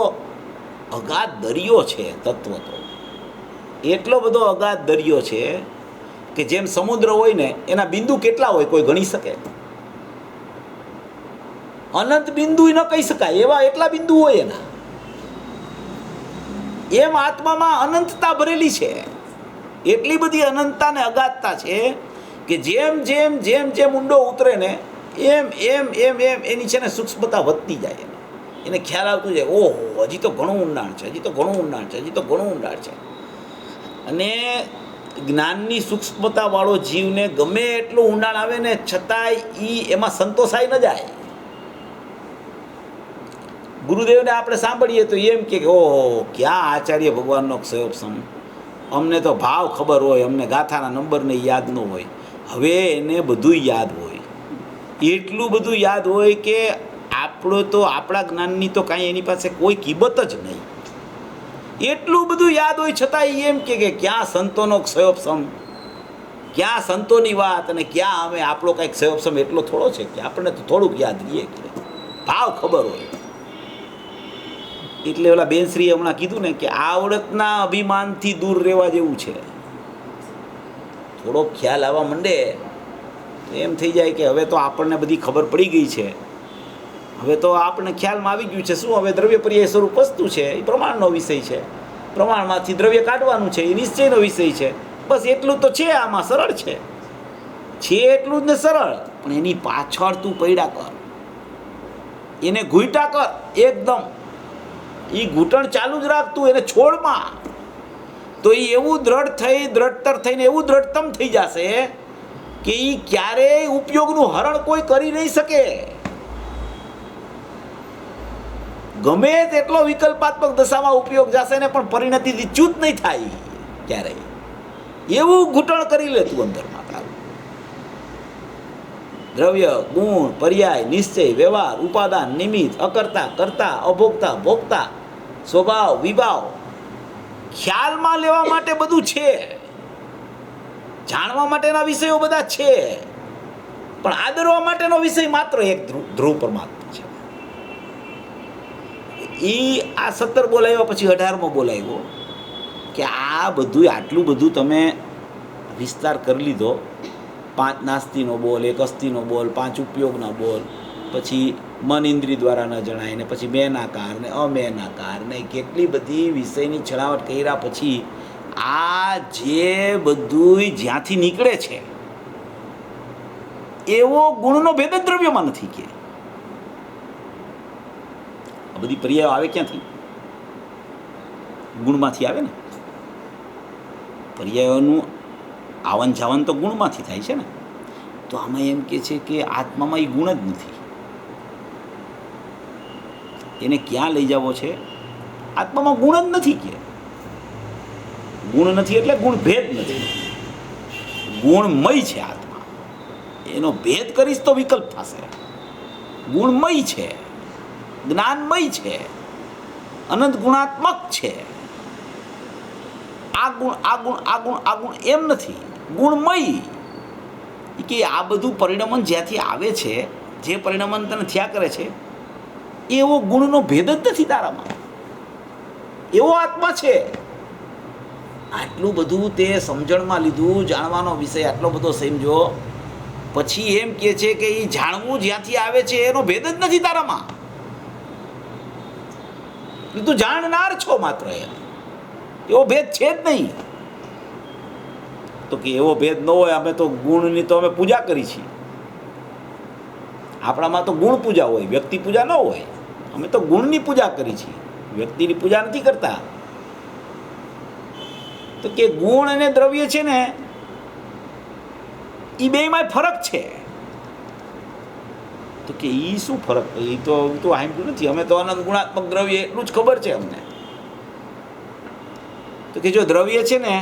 અગાધ દરિયો છે. તત્વ તો એટલો બધો અગાધ દરિયો છે કે જેમ સમુદ્ર હોય ને એના બિંદુ કેટલા હોય કોઈ ગણી શકે? અનંત બિંદુ ન કહી શકાય એવા એટલા બિંદુ હોય એના. એમ આત્મામાં અનંતતા ભરેલી છે. એટલી બધી અનંતતા ને અગાધતા છે કે જેમ જેમ જેમ જેમ ઊંડો ઉતરે ને એમ એમ એમ એમ એની છે ને સૂક્ષ્મતા વધતી જાય. એને ખ્યાલ આવતું જાય, ઓહો હજી તો ઘણું ઊંડાણ છે, હજી તો ઘણું ઊંડાણ છે, હજી તો ઘણું ઊંડાણ છે. અને જ્ઞાનની સૂક્ષ્મતાવાળો જીવને ગમે એટલું ઊંડાણ આવે ને છતાંય એ એમાં સંતોષાઈ ન જાય. ગુરુદેવને આપણે સાંભળીએ તો એમ કે ઓહો ક્યાં આચાર્ય ભગવાનનો ક્ષયોપસમ. અમને તો ભાવ ખબર હોય, અમને ગાથાના નંબરને યાદ ન હોય. હવે એને બધું યાદ હોય, એટલું બધું યાદ હોય કે આપણો તો આપણા જ્ઞાનની તો કાંઈ એની પાસે કોઈ કિંમત જ નહીં. એટલું બધું યાદ હોય છતાં એમ કે ક્યાં સંતોનો ક્ષયોપસમ, ક્યાં સંતોની વાત અને ક્યાં અમે આપણો કાંઈક ક્ષયોપસમ એટલો થોડો છે કે આપણને તો થોડુંક યાદ રહીએ કે ભાવ ખબર હોય. એટલે ઓલા બેનશ્રીએ હમણાં કીધું ને કે આવડતના અભિમાનથી દૂર રહેવા જેવું છે. થોડો ખ્યાલ આવવા માંડે એમ થઈ જાય કે હવે તો આપણને બધી ખબર પડી ગઈ છે, હવે તો આપણને ખ્યાલમાં આવી ગયું છે. શું હવે દ્રવ્ય પર્યાય સ્વરૂપ વસ્તુ છે, એ પ્રમાણનો વિષય છે, પ્રમાણમાંથી દ્રવ્ય કાઢવાનું છે, એ નિશ્ચયનો વિષય છે. બસ એટલું તો છે. આમાં સરળ છે એટલું જ ને સરળ. પણ એની પાછળ તું પૈડા કર, એને ઘૂંટા કર એકદમ. એ ઘૂંટણ ચાલુ જ રાખતું, એને છોડમાં તો એ એવું દ્રઢતર થઈને એવું દ્રઢતમ થઈ જશે કે એ ક્યારેય ઉપયોગનું હરણ કોઈ કરી નહીં શકે. ગમે તેટલો વિકલ્પાત્મક દશામાં ઉપયોગ જશે ને પણ પરિણતિથી ચ્યુત નહીં થાય ક્યારેય. એવું ઘૂંટણ કરી લે તું અંદરમાં તારું. દ્રવ્ય, ગુણ, પર્યાય, નિશ્ચય, વ્યવહાર, ઉપાદાન, નિમિત્ત, અકર્તા, કર્તા, અભોગતા, ભોગતા, સ્વભાવ, વિભાવ ખ્યાલમાં લેવા માટે બધું છે, જાણવા માટેના વિષયો બધા છે, પણ આદરવા માટેનો વિષય માત્ર એક ધ્રુવ પરમાત્મા છે. એ આ 17 બોલાવ્યા પછી 18મો બોલાવ્યો કે આ બધું આટલું બધું તમે વિસ્તાર કરી લીધો. 5 નાસ્તિનો બોલ, 1 અસ્થિનો બોલ, 5 ઉપયોગના બોલ, પછી મન ઇન્દ્રિય દ્વારા ન જણાય ને પછી મેનાકાર ને અમેનાકાર ને કેટલી બધી વિષયની છણાવટ કર્યા પછી આ જે બધું જ્યાંથી નીકળે છે એવો ગુણનો ભેદ જ દ્રવ્યમાં નથી કે આ બધી પર્યાયો આવે ક્યાંથી? ગુણમાંથી આવે ને. પર્યાયોનું આવન જાવન તો ગુણમાંથી થાય છે ને. તો આમાં એમ કે છે કે આત્મામાં એ ગુણ જ નથી. એને ક્યાં લઈ જવો છે? આત્મામાં ગુણ જ નથી કે ગુણ નથી એટલે ગુણ ભેદ નથી. ગુણમય છે આત્મા. એનો ભેદ કરીશ તો વિકલ્પ થશે. ગુણમય છે, જ્ઞાનમય છે, અનંત ગુણાત્મક છે. આ ગુણ આ ગુણ આ ગુણ આ ગુણ એમ નથી. ગુણમય કે આ બધું પરિણમન જ્યાંથી આવે છે, જે પરિણમન તને થયા કરે છે, એવો ગુણનો ભેદ જ નથી તારામાં. એવો આત્મા છે. આટલું બધું તે સમજણમાં લીધું, જાણવાનો વિષય આટલો બધો સમજો, પછી એમ કે છે કે એ જાણવું જ્યાંથી આવે છે એનો ભેદ જ નથી તારામાં. તું જાણનાર છો માત્ર, એવો ભેદ છે જ નહીં. તો કે એવો ભેદ ન હોય, અમે તો ગુણની તો અમે પૂજા કરી છીએ. આપણામાં તો ગુણ પૂજા હોય, વ્યક્તિ પૂજા ન હોય. અમે તો ગુણની પૂજા કરી છીએ, વ્યક્તિની પૂજા નથી કરતા. તો કે ગુણ અને દ્રવ્ય છે ને, એ બેમાં ફરક છે. તો કે એ શું ફરક? એ તો સાંભળ્યું નથી. અમે તો અનંત ગુણાત્મક દ્રવ્ય એટલું જ ખબર છે અમને. તો કે જો દ્રવ્ય છે ને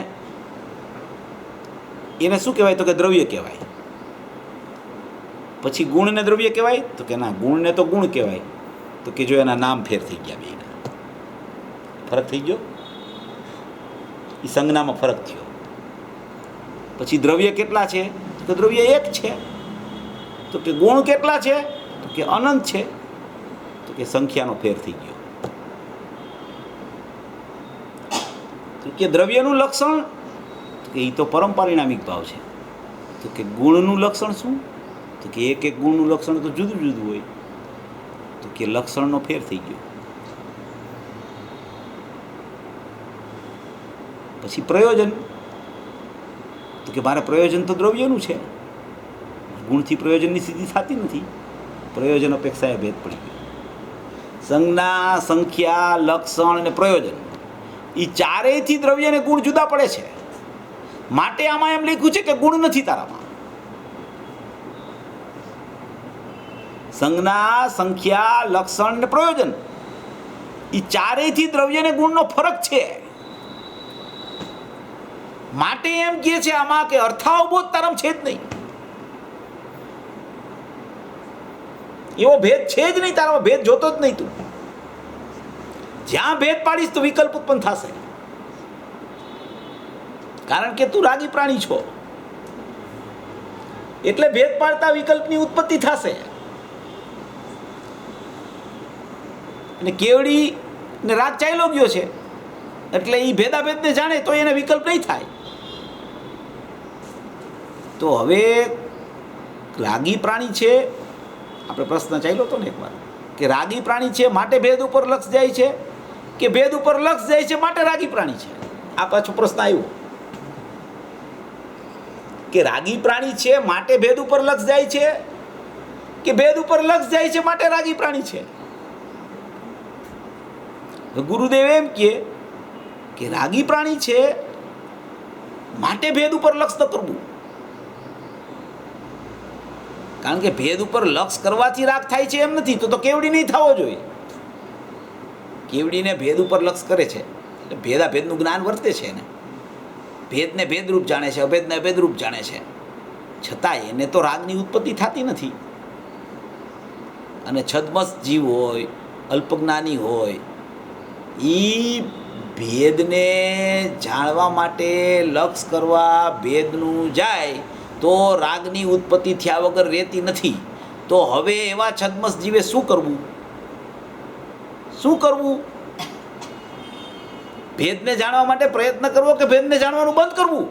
એને શું કહેવાય? તો કે દ્રવ્ય કહેવાય. પછી ગુણને દ્રવ્ય કહેવાય? તો કે ના, ગુણને તો ગુણ કહેવાય. તો કે જો એના નામ ફેર થઈ ગયા, બેના ફરક થઈ ગયો. એ સંજ્ઞામાં ફરક થયો. પછી દ્રવ્ય કેટલા છે? તો દ્રવ્ય એક છે. તો કે ગુણ કેટલા છે? તો કે અનંત છે. તો કે સંખ્યાનો ફેર થઈ ગયો. તો કે દ્રવ્યનું લક્ષણ, તો કે એ તો પરમપારિણામિક ભાવ છે. તો કે ગુણનું લક્ષણ શું? તો કે એક એક ગુણનું લક્ષણ તો જુદું જુદું હોય. તો કે લક્ષણનો ફેર થઈ ગયો. પછી પ્રયોજન, તો કે મારે પ્રયોજન તો દ્રવ્યનું છે. ગુણથી પ્રયોજનની સિદ્ધિ થતી નથી. પ્રયોજન અપેક્ષાએ ભેદ પડી ગયો. સંજ્ઞા, સંખ્યા, લક્ષણ અને પ્રયોજન, એ ચારેયથી દ્રવ્ય અને ગુણ જુદા પડે છે. માટે આમાં એમ લખ્યું છે કે ગુણ નથી તારામાં. સંજ્ઞા, સંખ્યા, લક્ષણ અને પ્રયોજન, એ ચારેયથી દ્રવ્ય અને ગુણનો ફરક છે. માટે એમ કહે છે આમાં કે અર્થાવબોધ તારામાં છે જ નહીં. એવો ભેદ છે જ નહીં તારામાં. ભેદ જોતો જ નહીં તું. જ્યાં ભેદ પાડીશ તો વિકલ્પ ઉત્પન્ન થશે. કારણ કે તું રાગી પ્રાણી છો એટલે ભેદ પાડતા વિકલ્પની ઉત્પત્તિ થશે. અને કેવડી ને રાગ ચાલ્યો ગયો છે એટલે એ ભેદાભેદને જાણે તો એને વિકલ્પ નહીં થાય. તો હવે રાગી પ્રાણી છે, આપણે પ્રશ્ન ચાલ્યો હતો ને એકવાર કે રાગી પ્રાણી છે માટે ભેદ ઉપર લક્ષ જાય છે, કે ભેદ ઉપર લક્ષ જાય છે માટે રાગી પ્રાણી છે? આ પાછો પ્રશ્ન આવ્યો કે રાગી પ્રાણી છે માટે ભેદ ઉપર લક્ષ જાય છે, કે ભેદ ઉપર લક્ષ જાય છે માટે રાગી પ્રાણી છે? ગુરુદેવ એમ કે રાગી પ્રાણી છે માટે ભેદ ઉપર લક્ષ ન કરવું. કારણ કે ભેદ ઉપર લક્ષ કરવાથી રાગ થાય છે એમ નથી. તો કેવડી નહીં થવો જોઈએ. કેવડીને ભેદ ઉપર લક્ષ કરે છે એટલે ભેદાભેદનું જ્ઞાન વર્તે છે ને. ભેદને ભેદરૂપ જાણે છે, અભેદને અભેદરૂપ જાણે છે, છતાં એને તો રાગની ઉત્પત્તિ થતી નથી. અને છદમસ જીવ હોય, અલ્પજ્ઞાની હોય, એ ભેદને જાણવા માટે લક્ષ કરવા ભેદનું જાય તો રાગની ઉત્પત્તિ થયા વગર રહેતી નથી. તો હવે એવા છદમસ જીવે શું કરવું? શું કરવું? ભેદને જાણવા માટે પ્રયત્ન કરવો કે ભેદને જાણવાનું બંધ કરવું?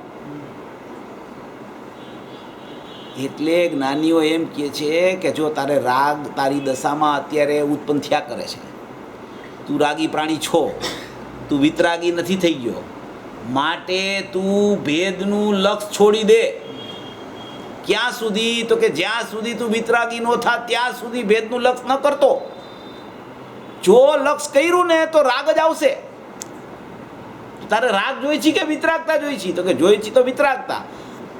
એટલે જ્ઞાનીઓ એમ કહે છે કે જો તારે રાગ તારી દશામાં અત્યારે ઉત્પન્ન થયા કરે છે, તું રાગી પ્રાણી છો, તું વિતરાગી નથી થઈ ગયો, માટે તું ભેદનું લક્ષ છોડી દે. ક્યાં સુધી? તો કે જ્યાં સુધી તું વિતરાગી ન થા ત્યાં સુધી ભેદનું લક્ષ ન કરતો. જો લક્ષ કર્યું ને તો રાગ જ આવશે. તારે રાગ જોઈ છે કે વિતરાગતા જોઈ છે? તો કે જોઈ છે તો વિતરાગતા.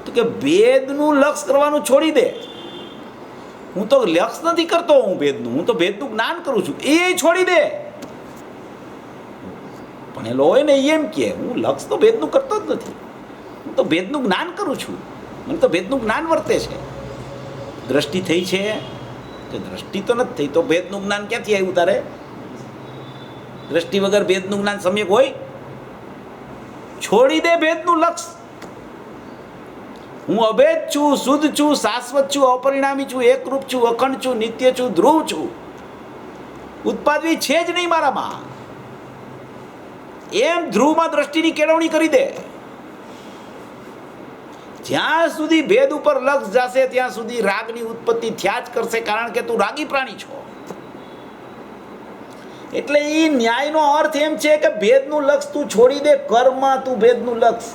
તો કે ભેદનું લક્ષ કરવાનું છોડી દે. હું તો લક્ષ નથી કરતો, હું તો ભેદનું જ્ઞાન કરું છું, એ છોડી દે. ભણેલો હોય ને એમ કે હું લક્ષ તો ભેદનું કરતો જ નથી, હું તો ભેદનું જ્ઞાન કરું છું, મને તો ભેદનું જ્ઞાન વર્તે છે. દ્રષ્ટિ થઈ છે કે દ્રષ્ટિ તો નથી થઈ, તો ભેદનું જ્ઞાન ક્યાંથી આવ્યું તારે? દ્રષ્ટિ વગર ભેદનું જ્ઞાન સમ્યક હોય? છોડી દે ભેદનું લક્ષ. હું અભેદ છું, શુદ્ધ છું, શાશ્વત છું, અપરિણામી છું, એકરૂપ છું, અખંડ છું, નિત્ય છું, ધ્રુવ છું. ઉત્પાદવી છે જ નહીં મારામાં. એમ ધ્રુવમાં દ્રષ્ટિની કેળવણી કરી દે. જ્યાં સુધી ભેદ ઉપર લક્ષ જશે ત્યાં સુધી રાગની ઉત્પત્તિ થયા જ કરશે, કારણ કે તું રાગી પ્રાણી છો. એટલે એ ન્યાયનો અર્થ એમ છે કે ભેદનું લક્ષ તું છોડી દે. કર્મ તું ભેદનું લક્ષ.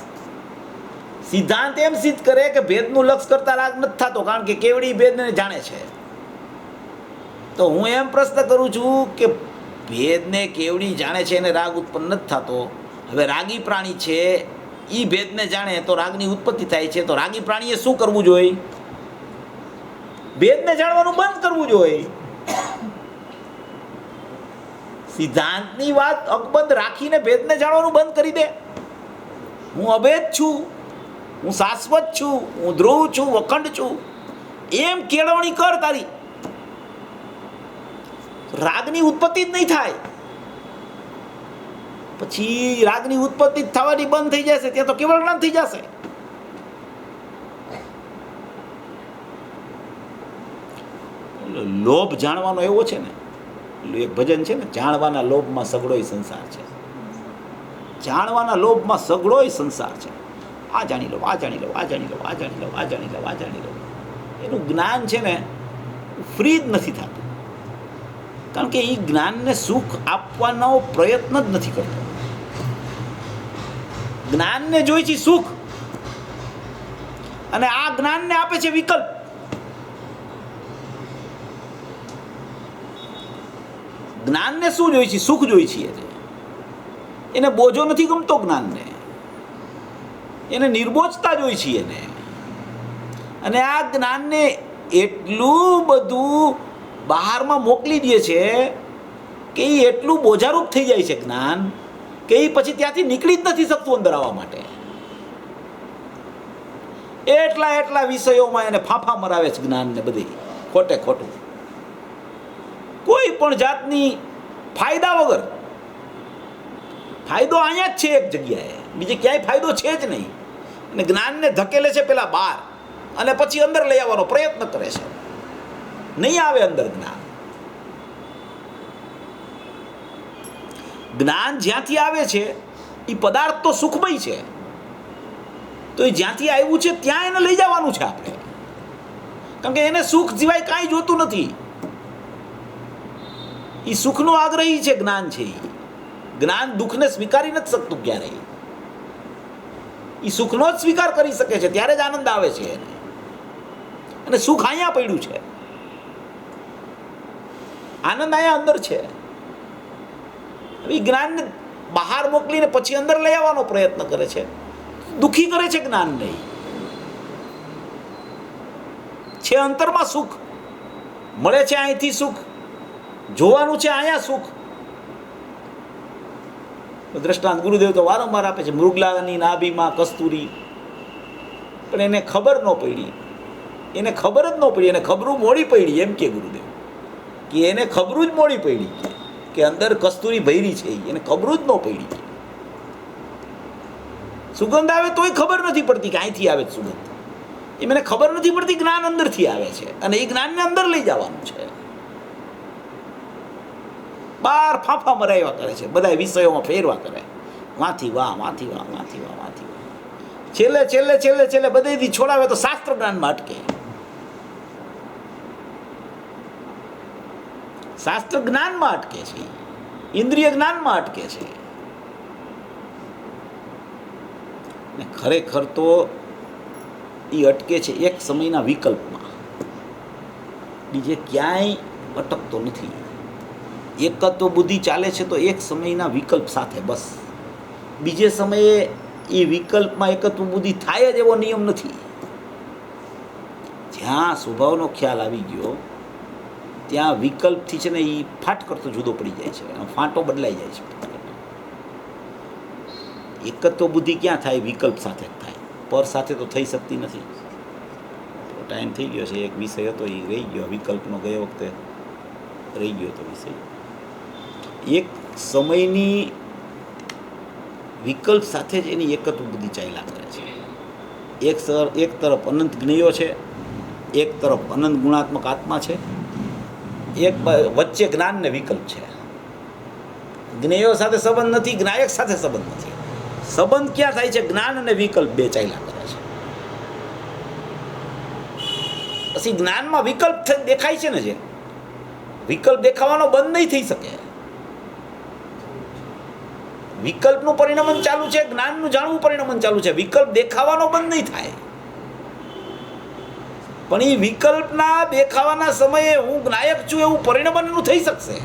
સિદ્ધાંત એમ સિદ્ધ કરે કે ભેદનું લક્ષ કરતા રાગ નથી થતો, કારણ કે કેવડી ભેદને જાણે છે. તો હું એમ પ્રશ્ન કરું છું કે ભેદને કેવડી જાણે છે એને રાગ ઉત્પન્ન નથી થતો. હવે રાગી પ્રાણી છે એ ભેદને જાણે તો રાગની ઉત્પત્તિ થાય છે. તો રાગી પ્રાણીએ શું કરવું જોઈએ? ભેદને જાણવાનું બંધ કરવું જોઈએ. સિદ્ધાંતની વાત અકબંધ રાખીને ભેદને જાણવાનું બંધ કરી દે. હું અભેદ છું, હું શાશ્વત છું, હું ધ્રુવ છું, અખંડ છું, એમ કેળવણી કર તારી. રાગની ઉત્પત્તિ જ નહીં થાય. પછી રાગની ઉત્પત્તિ થવાની બંધ થઈ જશે, ત્યાં તો કેવળ જ્ઞાન થઈ જશે. લોભ જાણવાનો એવો છે ને, એક ભજન છે ને, જાણવાના લોભમાં સગડોય સંસાર છે. જાણવાના લોભમાં સગડોય સંસાર છે. આ જાણી લો, આ જાણી લો, આ જાણી લો, આ જાણી લો, આ જાણી લો, આ જાણી લો. એનું જ્ઞાન છે ને ફ્રી જ નથી થતું, કારણ કે એ જ્ઞાનને સુખ આપવાનો પ્રયત્ન જ નથી કરતો. જ્ઞાનને જોઈ છે સુખ, અને આ જ્ઞાનને આપે છે વિકલ્પ. જ્ઞાનને શું જોઈ છે? સુખ જોઈ છે. એને બોજો નથી ગમતો જ્ઞાનને, એને નિર્બોજતા જોઈ છે એને. અને આ જ્ઞાનને એટલું બધું બહારમાં મોકલી દે છે કે એ એટલું બોજારૂપ થઈ જાય છે જ્ઞાન, કે એ પછી ત્યાંથી નીકળી જ નથી શકતું અંદર આવવા માટે. એટલા વિષયોમાં એને ફાંફા મરાવે છે જ્ઞાનને, બધી ખોટે ખોટું, કોઈ પણ જાતની ફાયદા વગર. ફાયદો અહીંયા જ છે એક જગ્યાએ, બીજે ક્યાંય ફાયદો છે જ નહીં. અને જ્ઞાનને ધકેલે છે પેલા બહાર, અને પછી અંદર લઈ આવવાનો પ્રયત્ન કરે છે. નહીં આવે અંદર જ્ઞાન. જ્ઞાન જ્યાંથી આવે છે એ પદાર્થ તો સુખમય છે, તો એ જ્યાંથી આવ્યું છે ત્યાં એને લઈ જવાનું છે આપણે, કારણ કે એને સુખ સિવાય કાંઈ જોતું નથી. એ સુખનો આગ્રહી છે જ્ઞાન છે. જ્ઞાન દુઃખને સ્વીકારી નથી શકતું ક્યારેય. એ સુખનો જ સ્વીકાર કરી શકે છે, ત્યારે જ આનંદ આવે છે એને. અને સુખ અહીંયા પડ્યું છે, આનંદ અહીંયા અંદર છે. એ જ્ઞાનને બહાર મોકલીને પછી અંદર લઈ આવવાનો પ્રયત્ન કરે છે, દુઃખી કરે છે જ્ઞાનને. છે અંતરમાં સુખ, મળે છે અહીંથી સુખ, જોવાનું છે અહીંયા સુખ. દ્રષ્ટાંત ગુરુદેવ તો વારંવાર આપે છે, મૃગલાની નાભીમાં કસ્તુરી. પણ એને ખબર ન પડી, એને ખબર જ ન પડી, એને ખબરું મોડી પડી. એમ કે ગુરુદેવ કે એને ખબરું જ મોડી પડી કે અંદર કસ્તુરી ભૈરી છે, એને ખબરું જ ન પડી. સુગંધ આવે તોય ખબર નથી પડતી કે અહીંથી આવે સુગંધ. એ મને ખબર નથી પડતી જ્ઞાન અંદરથી આવે છે, અને એ જ્ઞાનને અંદર લઈ જવાનું છે. બાર ફાંફા મરાવ્યા કરે છે, બધા વિષયોમાં ફેરવા કરે, વાંથી વાહ, વાંથી વાહ, વાંથી વાહ, વાંથી વાહ. છેલ્લે છેલ્લે છેલ્લે છેલ્લે બધેથી છોડાવે તો શાસ્ત્ર જ્ઞાનમાં અટકે. શાસ્ત્ર જ્ઞાનમાં અટકે છે, ઇન્દ્રિય જ્ઞાનમાં અટકે છે. ખરેખર તો એ અટકે છે એક સમયના વિકલ્પમાં, બીજે ક્યાંય અટકતો નથી. એકત્વ બુદ્ધિ ચાલે છે તો એક સમયના વિકલ્પ સાથે બસ. બીજે સમયે એ વિકલ્પમાં એકત્વ બુદ્ધિ થાય જ એવો નિયમ નથી. જ્યાં સ્વભાવનો ખ્યાલ આવી ગયો ત્યાં વિકલ્પથી છે ને એ ફાટ કરતો જુદો પડી જાય છે, ફાંટો બદલાઈ જાય છે. એકત્વ બુદ્ધિ ક્યાં થાય? વિકલ્પ સાથે જ થાય, પર સાથે તો થઈ શકતી નથી. ટાઈમ થઈ ગયો છે. એક વિષય હતો એ રહી ગયો, વિકલ્પનો ગયો વખતે રહી ગયો તો વિષય. એક સમયની વિકલ્પ સાથે જ એની એકત્વ બુદ્ધિ ચાલ્યા કરે છે. એક તરફ અનંત જ્ઞેયો છે, એક તરફ અનંત ગુણાત્મક આત્મા છે, એક વચ્ચે જ્ઞાન ને વિકલ્પ છે. જ્ઞેયો સાથે સંબંધ નથી, જ્ઞાયક સાથે સંબંધ નથી. સંબંધ ક્યાં થાય છે? જ્ઞાન અને વિકલ્પ બે ચાલ્યા કરે છે. પછી જ્ઞાનમાં વિકલ્પ દેખાય છે ને, જે વિકલ્પ દેખાવાનો બંધ નહીં થઈ શકે. વિકલ્પનું પરિણમન ચાલુ છે, જ્ઞાનનું જાણવું પરિણમન ચાલુ છે. વિકલ્પ દેખાવાનો બંધ નહીં થાય. પણ એ વિકલ્પના દેખાવાના સમયે હું જ્ઞાયક છું એવું પરિણમન એનું થઈ શકશે.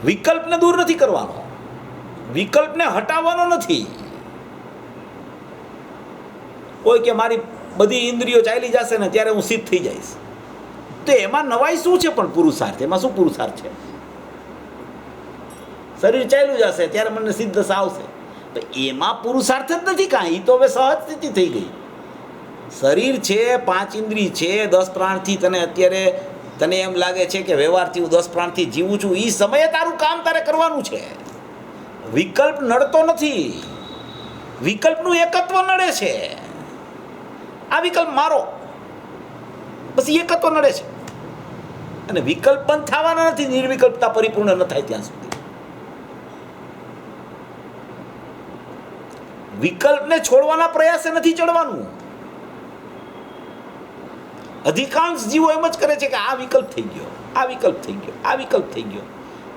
વિકલ્પને દૂર નથી કરવાનો, વિકલ્પને હટાવવાનો નથી. કોઈ કે મારી બધી ઇન્દ્રિયો ચાલી જશે ને ત્યારે હું સિદ્ધ થઈ જઈશ, તો એમાં નવાઈ શું છે? પણ પુરુષાર્થ, એમાં શું પુરુષાર્થ છે? શરીર ચાલ્યું જશે ત્યારે મને સિદ્ધ દશા આવશે, તો એમાં પુરુષાર્થ જ નથી કાંઈ. એ તો હવે સહજ સ્થિતિ થઈ ગઈ. શરીર છે, 5 ઇન્દ્રિય છે, 10 પ્રાણથી તને અત્યારે તને એમ લાગે છે કે વ્યવહારથી હું 10 પ્રાણથી જીવું છું. એ સમયે તારું કામ તારે કરવાનું છે. વિકલ્પ નડતો નથી, વિકલ્પનું એકત્વ નડે છે. આ વિકલ્પ મારો, પછી એકત્વ નડે છે. અને વિકલ્પ બંધ થવાના નથી નિર્વિકલ્પતા પરિપૂર્ણ ન થાય ત્યાં સુધી. વિકલ્પને છોડવાના પ્રયાસે નથી ચડવાનું. અધિકાંશ જીવો એમ જ કરે છે કે આ વિકલ્પ થઈ ગયો, આ વિકલ્પ થઈ ગયો, આ વિકલ્પ થઈ ગયો.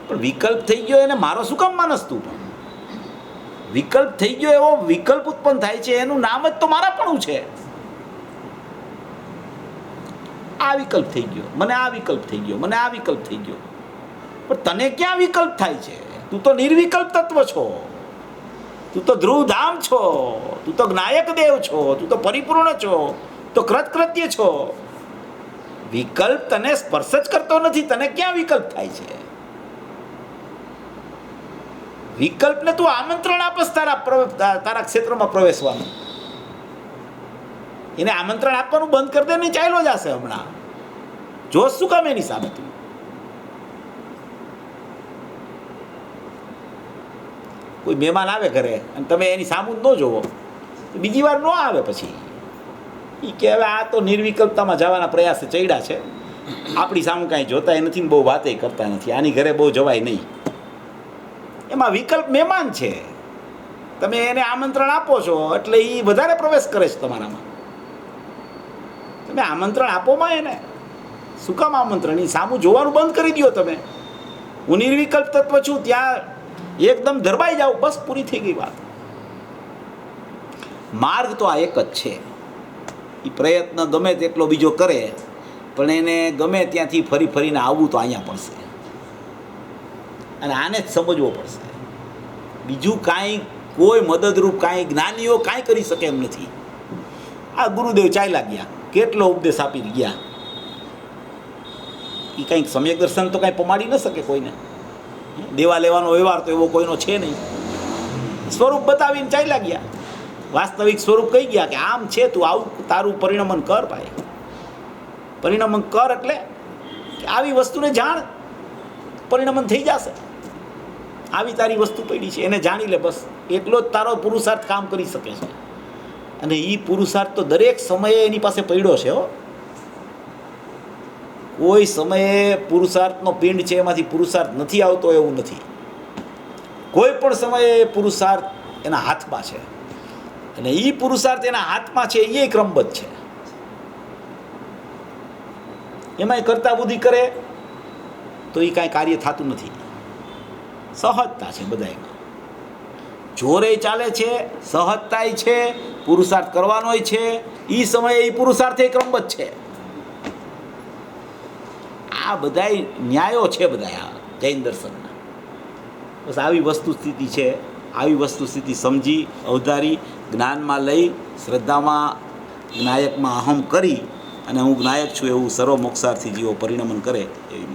પણ વિકલ્પ થઈ ગયો એને મારો શું કામ માનસ તું? પણ વિકલ્પ થઈ ગયો એવો વિકલ્પ ઉત્પન્ન થાય છે, એનું નામ જ તો મારાપણું છે. આ વિકલ્પ થઈ ગયો, મને આ વિકલ્પ થઈ ગયો, મને આ વિકલ્પ થઈ ગયો. પણ તને ક્યાં વિકલ્પ થાય છે? તું તો નિર્વિકલ્પ તત્વ છો, તું તો ધ્રુવધામ છો, તું તો જ્ઞાયક દેવ છો, તું તો પરિપૂર્ણ છો, તો કૃતકૃત્ય છો. વિકલ્પ તને સ્પર્શ જ કરતો નથી, તને ક્યાં વિકલ્પ થાય છે? વિકલ્પને તું આમંત્રણ આપસ તારા ક્ષેત્રમાં પ્રવેશવાનું. એને આમંત્રણ આપવાનું બંધ કરી દે ને ચાલ્યો જશે હમણાં. જોશ શું કામ એની સામે? તું કોઈ મહેમાન આવે ઘરે અને તમે એની સામું જ ન જોવો, બીજી વાર ન આવે. પછી એ કે હવે આ તો નિર્વિકલ્પતામાં જવાના પ્રયાસે ચડ્યા છે, આપણી સામું કાંઈ જોતા નથી, બહુ વાતે કરતા નથી, આની ઘરે બહુ જવાય નહીં. એમાં વિકલ્પ મહેમાન છે, તમે એને આમંત્રણ આપો છો એટલે એ વધારે પ્રવેશ કરે છે તમારામાં. તમે આમંત્રણ આપોમાં એને શું કામ આમંત્રણ? એ સામું જોવાનું બંધ કરી દો તમે. હું નિર્વિકલ્પ તત્વ છું, ત્યાં એકદમ ધરબાઈ જાઓ, બસ પૂરી થઈ ગઈ વાત. માર્ગ તો આ એક જ છે. એ પ્રયત્ન ગમે તેટલો બીજો કરે પણ એને ગમે ત્યાંથી ફરી ફરીને આવવું તો અહીંયા પડશે, અને આને જ સમજવો પડશે. બીજું કાંઈ કોઈ મદદરૂપ કાંઈ જ્ઞાનીઓ કાંઈ કરી શકે એમ નથી. આ ગુરુદેવ ચાલ્યા ગયા, કેટલો ઉપદેશ આપી ગયા, એ કંઈક સમ્યક દર્શન તો કાંઈ પમાડી ન શકે કોઈને. દેવા લેવાનો વ્યવહાર તો એવો કોઈનો છે નહીં. સ્વરૂપ બતાવીને ચાલ્યા ગયા, વાસ્તવિક સ્વરૂપ કહી ગયા કે આમ છે, તું આવું તારું પરિણમન કર ભાઈ. પરિણમન કર એટલે કે આવી વસ્તુને જાણ, પરિણમન થઈ જશે. આવી તારી વસ્તુ પડી છે, એને જાણી લે, બસ એટલો જ તારો પુરુષાર્થ કામ કરી શકે છે. અને એ પુરુષાર્થ તો દરેક સમયે એની પાસે પડ્યો છે. કોઈ સમયે પુરુષાર્થનો પિંડ છે એમાંથી પુરુષાર્થ નથી આવતો એવું નથી. કોઈ પણ સમયે પુરુષાર્થ એના હાથમાં છે, અને એ પુરુષાર્થ એના હાથમાં છે એ ક્રમબદ્ધ છે. એમાંય કરતા બુદ્ધિ કરે તો એ કાંઈ કાર્ય થતું નથી. સહજતા છે બધા એમાં. જોરે ચાલે છે, સહજતાય છે, પુરુષાર્થ કરવાનોય છે, એ સમયે એ પુરુષાર્થ ક્રમબદ્ધ છે. આ બધાય ન્યાયો છે, બધા આ જૈન દર્શનના. બસ આવી વસ્તુ સ્થિતિ છે. આવી વસ્તુ સ્થિતિ સમજી અવધારી જ્ઞાનમાં લઈ શ્રદ્ધામાં જ્ઞાયકમાં અહમ કરી અને હું જ્ઞાયક છું એવું સર્વ મોક્ષાર્થી જીવો પરિણમન કરે એવી